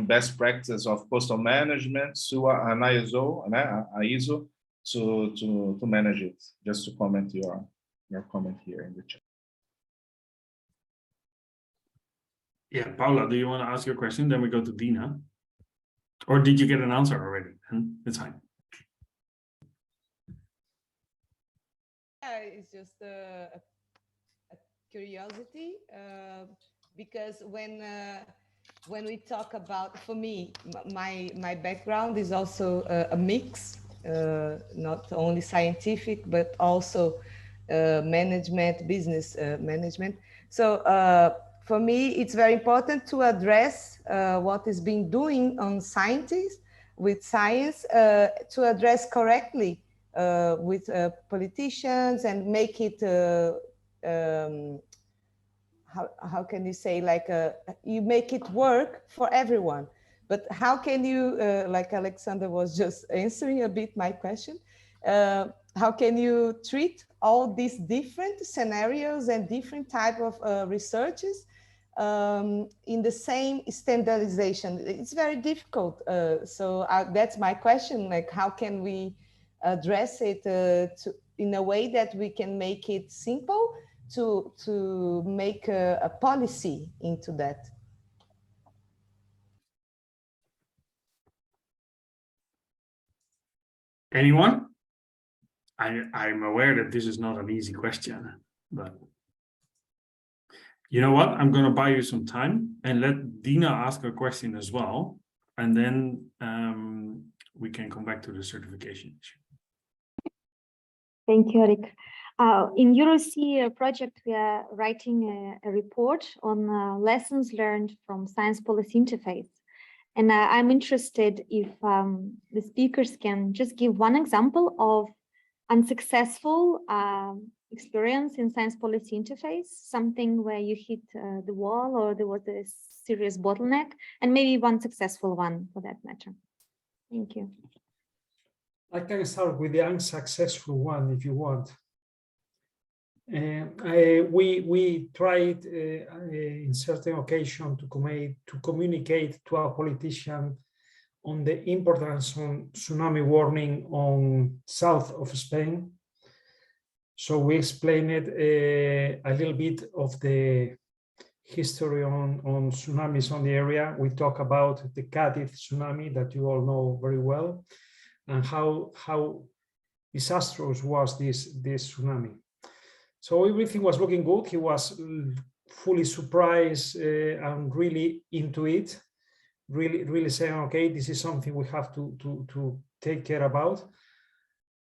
best practices of coastal management to an ISO to manage it. Just to comment your comment here in the chat. Yeah, Paula, do you want to ask your question? Then we go to Dina. Or did you get an answer already? It's fine. Yeah, it's just a curiosity, because when we talk about, for me, my background is also a mix not only scientific, but also management, business management. So for me, it's very important to address what is being doing on scientists with science to address correctly with politicians and make it how can you say, like you make it work for everyone. But how can you, like Alexander was just answering a bit my question, how can you treat all these different scenarios and different type of researches in the same standardization? It's very difficult. So that's my question, like how can we address it in a way that we can make it simple to make a policy into that? Anyone? I'm aware that this is not an easy question, but you know what? I'm going to buy you some time and let Dina ask a question as well. And then we can come back to the certification issue. Thank you, Eric. In EuroC project, we are writing a report on lessons learned from science policy interface. And I'm interested if the speakers can just give one example of unsuccessful experience in science policy interface, something where you hit the wall or there was a serious bottleneck, and maybe one successful one for that matter. Thank you. I can start with the unsuccessful one if you want. We tried in certain occasion to communicate to a politician on the importance on tsunami warning on south of Spain. So we explained a little bit of the history on tsunamis on the area. We talk about the Cádiz tsunami that you all know very well, and how disastrous was this tsunami. So everything was looking good. He was fully surprised and really into it, really saying, okay, this is something we have to take care about.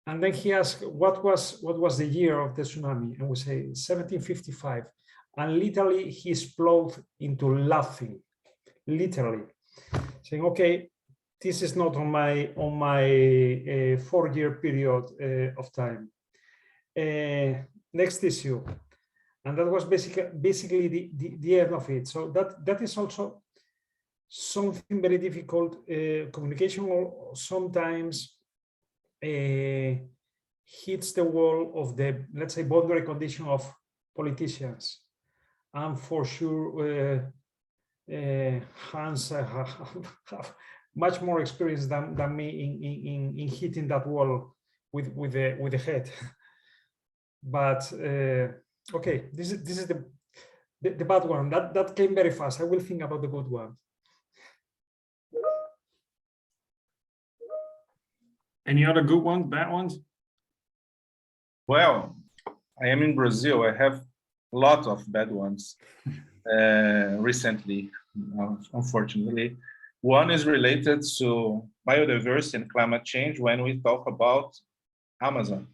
And then he asked, what was the year of the tsunami? And we say 1755. And literally he exploded into laughing, literally saying, okay, this is not on my 4-year period of time. Next issue. And that was basically the end of it. So that is also something very difficult. Communication sometimes hits the wall of the, let's say, boundary condition of politicians. And for sure, Hans have much more experience than me in hitting that wall with the head. But okay, this is the bad one. That came very fast. I will think about the good one. Any other good ones, bad ones? Well, I am in Brazil. I have a lot of bad ones recently, unfortunately. One is related to biodiversity and climate change when we talk about Amazon.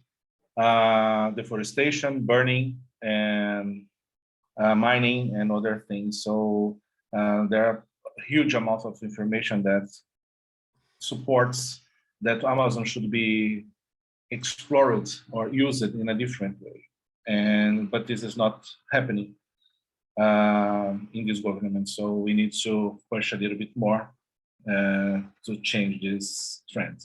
Deforestation, burning, and mining, and other things. So there are a huge amount of information that supports that Amazon should be explored or used in a different way. But this is not happening in this government. So we need to push a little bit more to change this trend.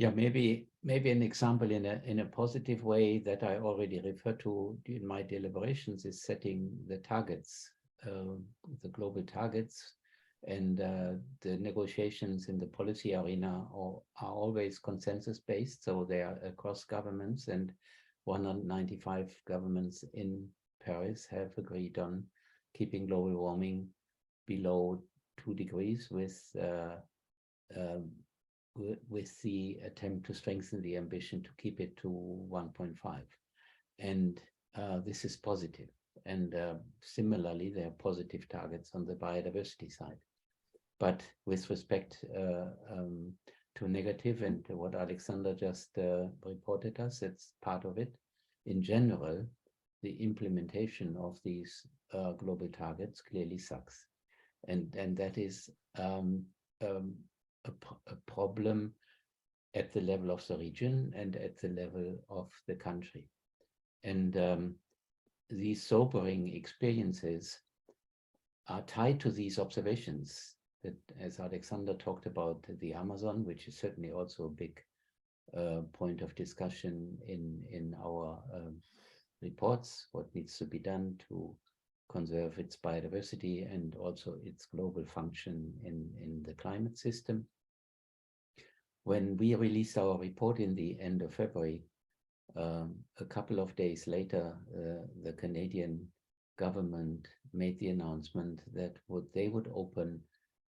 Yeah, maybe an example in a positive way that I already referred to in my deliberations is setting the targets, the global targets, and the negotiations in the policy arena are always consensus-based, so they are across governments, and 195 governments in Paris have agreed on keeping global warming below 2 degrees with the attempt to strengthen the ambition to keep it to 1.5. And this is positive. And similarly, there are positive targets on the biodiversity side. But with respect to negative and what Alexander just reported us, it's part of it. In general, the implementation of these global targets clearly sucks. And that is a problem at the level of the region and at the level of the country. And these sobering experiences are tied to these observations that, as Alexander talked about, the Amazon, which is certainly also a big point of discussion in our reports, what needs to be done to conserve its biodiversity and also its global function in the climate system. When we released our report in the end of February, a couple of days later, the Canadian government made the announcement that they would open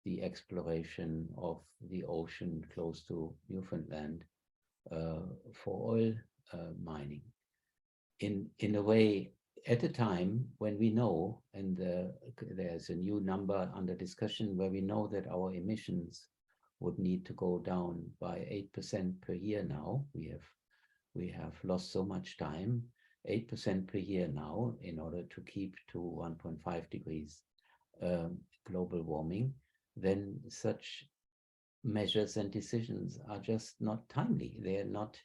the exploration of the ocean close to Newfoundland for oil mining. In a way, at a time when we know, and there's a new number under discussion where we know that our emissions would need to go down by 8% per year now. We have lost so much time, 8% per year now, in order to keep to 1.5 degrees global warming. Then such measures and decisions are just not timely. They're not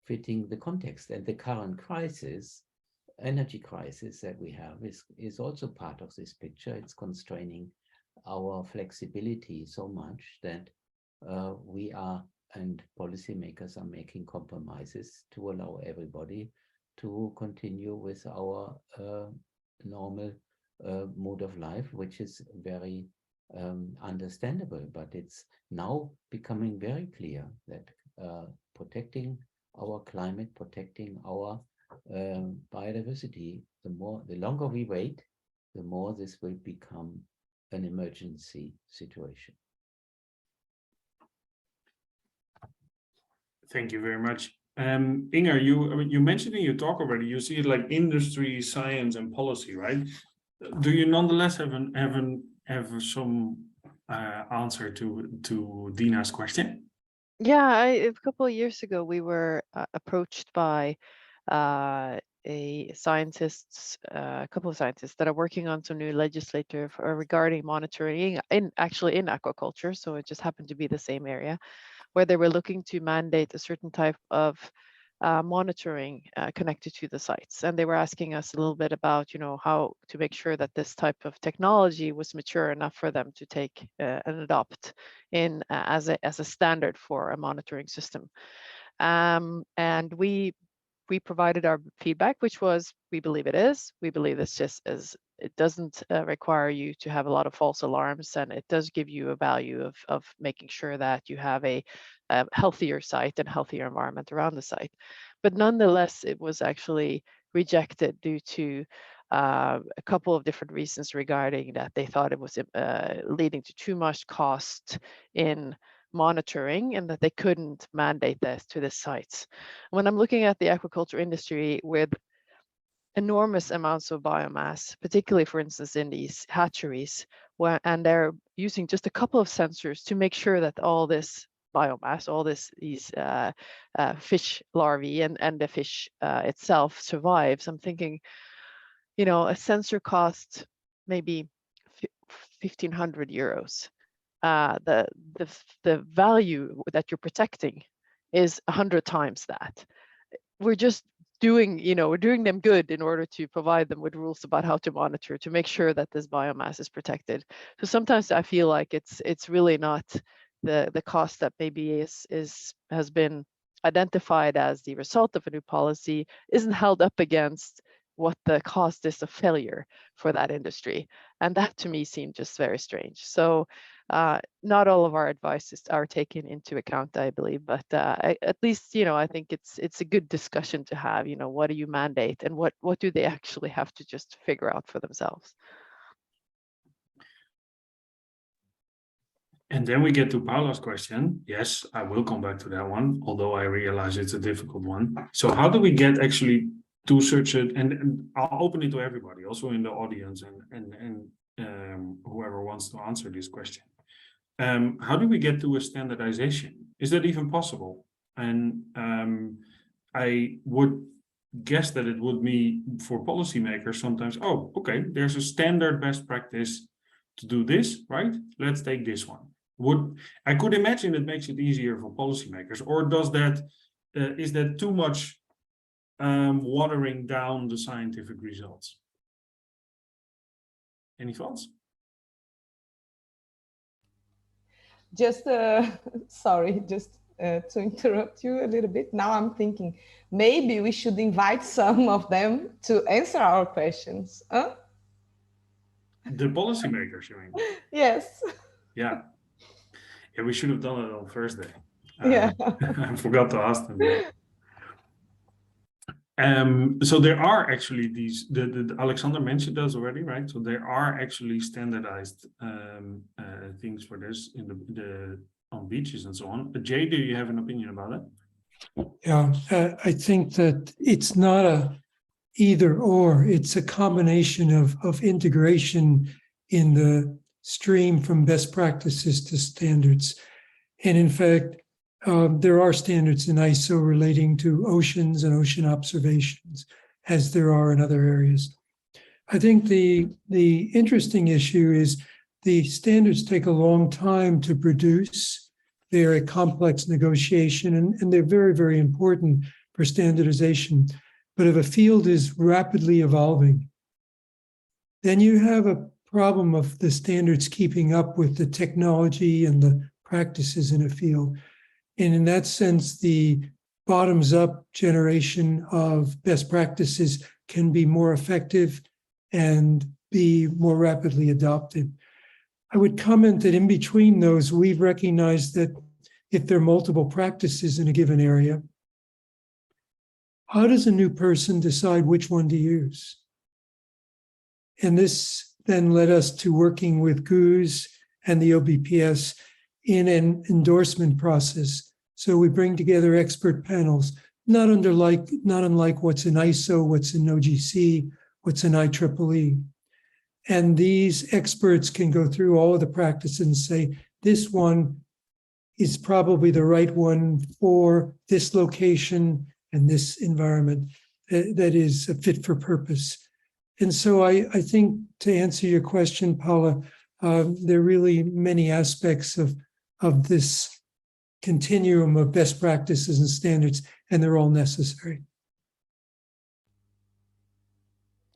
fitting the context. And the current crisis, energy crisis that we have is also part of this picture. It's constraining our flexibility so much that we are, and policymakers are making compromises to allow everybody to continue with our normal mode of life, which is very understandable. But it's now becoming very clear that protecting our climate, protecting our biodiversity, the longer we wait, the more this will become an emergency situation. Thank you very much. Inger, you mentioned in your talk already, you see it like industry, science, and policy, right? Do you nonetheless have some answer to Dina's question? Yeah, a couple of years ago, we were approached by a couple of scientists that are working on some new legislative regarding monitoring in aquaculture. So it just happened to be the same area, where they were looking to mandate a certain type of monitoring connected to the sites. And they were asking us a little bit about, how to make sure that this type of technology was mature enough for them to take and adopt in as a standard for a monitoring system. And we provided our feedback, which was, we believe it is. We believe it's just it doesn't require you to have a lot of false alarms, and it does give you a value of making sure that you have a healthier site and healthier environment around the site. But nonetheless, it was actually rejected due to a couple of different reasons regarding that. They thought it was leading to too much cost in monitoring, and that they couldn't mandate this to the sites. When I'm looking at the aquaculture industry with enormous amounts of biomass, particularly, for instance, in these hatcheries, and they're using just a couple of sensors to make sure that all this biomass, all these fish larvae and the fish itself survives. I'm thinking, a sensor costs maybe 1,500 euros. The value that you're protecting is 100 times that. We're just we're doing them good in order to provide them with rules about how to monitor, to make sure that this biomass is protected. So sometimes I feel like it's really not the cost that maybe has been identified as the result of a new policy isn't held up against what the cost is of failure for that industry. And that to me seemed just very strange. So not all of our advices are taken into account, I believe, but at least, I think it's a good discussion to have, what do you mandate and what do they actually have to just figure out for themselves? And then we get to Paula's question. Yes, I will come back to that one, although I realize it's a difficult one. So how do we get actually to such a, and I'll open it to everybody, also in the audience and whoever wants to answer this question. how do we get to a standardization? Is that even possible? And I would guess that it would be for policymakers sometimes, oh, okay, there's a standard best practice to do this, right? Let's take this one. I could imagine it makes it easier for policymakers, or does that is that too much watering down the scientific results? Any thoughts? Just sorry, just to interrupt you a little bit. Now I'm thinking maybe we should invite some of them to answer our questions. Huh? The policymakers, you mean? Yes. Yeah. Yeah, we should have done it on Thursday. Yeah. I forgot to ask them. So there are actually these, the Alexander mentioned those already, right? So there are actually standardized things for this in the on beaches and so on. Jay, do you have an opinion about it? Yeah, I think that it's not a either or, it's a combination of integration in the stream from best practices to standards. And in fact, there are standards in ISO relating to oceans and ocean observations, as there are in other areas. I think the interesting issue is the standards take a long time to produce. They're a complex negotiation, and they're very, very important for standardization. But if a field is rapidly evolving, then you have a problem of the standards keeping up with the technology and the practices in a field. And in that sense, the bottoms-up generation of best practices can be more effective and be more rapidly adopted. I would comment that in between those, we've recognized that if there are multiple practices in a given area, how does a new person decide which one to use? And this then led us to working with GUS and the OBPS in an endorsement process. So we bring together expert panels, not unlike what's in ISO, what's in OGC, what's in IEEE. And these experts can go through all of the practices and say, this one is probably the right one for this location and this environment that is fit for purpose. And so I think to answer your question, Paula, there are really many aspects of this continuum of best practices and standards, and they're all necessary.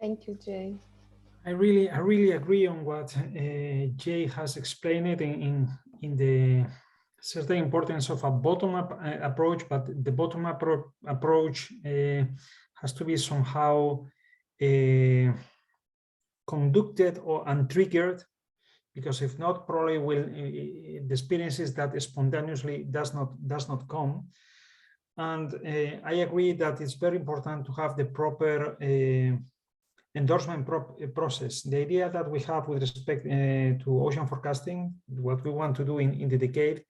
Thank you, Jay. I really agree on what Jay has explained in the certain importance of a bottom-up approach, but the bottom-up approach has to be somehow conducted or untriggered, because if not, probably will the experience is that spontaneously does not come. And I agree that it's very important to have the proper endorsement process. The idea that we have with respect to ocean forecasting, what we want to do in the decade,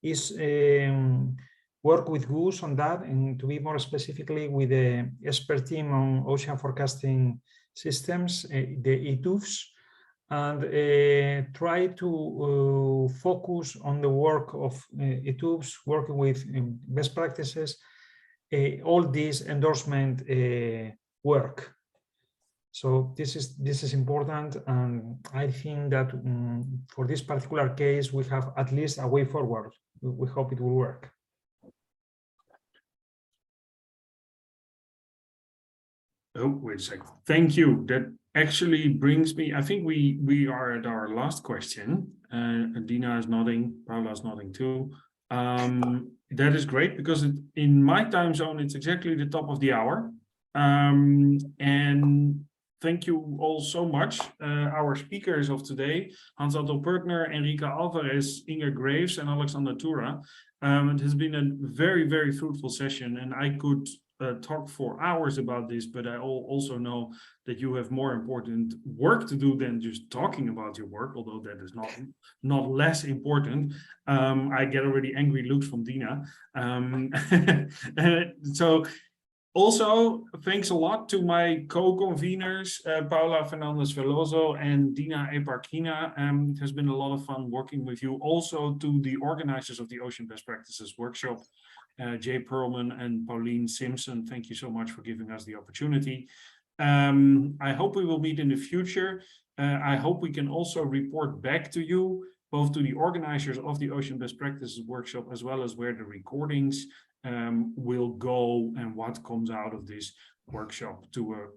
is work with GUS on that, and to be more specifically with the expert team on ocean forecasting systems, the ETUFs, and try to focus on the work of ETUFs, working with best practices, all this endorsement work. So this is important, and I think that for this particular case, we have at least a way forward. We hope it will work. Oh, wait a second. Thank you. That actually brings me, I think we are at our last question. Dina is nodding, Paula is nodding too. That is great, because in my time zone, it's exactly the top of the hour. And thank you all so much. Our speakers of today, Hans-Otto Pertner, Enrique Alvarez, Inger Graves, and Alexander Tura. It has been a very, very fruitful session, and I could talk for hours about this, but I also know that you have more important work to do than just talking about your work, although that is not less important. I get already angry looks from Dina. So Also, thanks a lot to my co-conveners, Paula Fernandez Veloso and Dina Eparkina. It has been a lot of fun working with you. Also to the organizers of the Ocean Best Practices Workshop, Jay Perlman and Pauline Simpson. Thank you so much for giving us the opportunity. I hope we will meet in the future. I hope we can also report back to you, both to the organizers of the Ocean Best Practices Workshop, as well as where the recordings will go and what comes out of this workshop to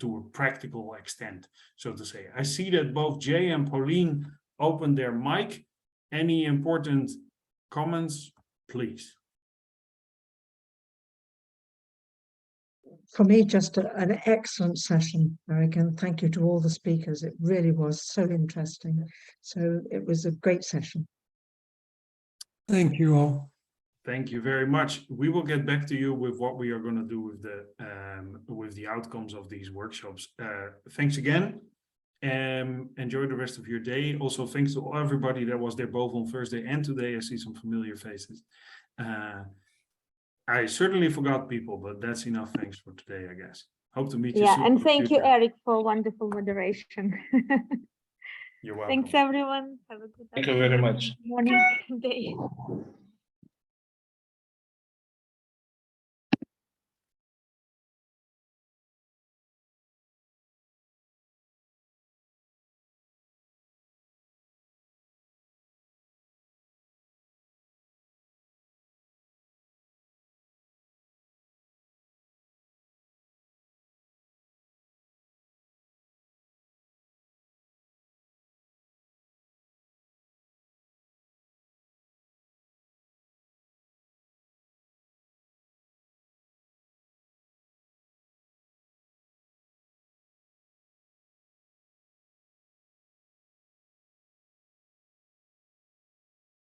a practical extent, so to say. I see that both Jay and Pauline opened their mic. Any important comments, please? For me, just an excellent session, Eric, and thank you to all the speakers. It really was so interesting. So it was a great session. Thank you all. Thank you very much. We will get back to you with what we are going to do with the outcomes of these workshops. Thanks again. Enjoy the rest of your day. Also, thanks to everybody that was there both on Thursday and today. I see some familiar faces. I certainly forgot people, but that's enough. Thanks for today, I guess. Hope to meet you soon. Yeah, and thank you, Eric, for wonderful moderation. You're welcome. Thanks, everyone. Have a good Thank you very much. morning, day.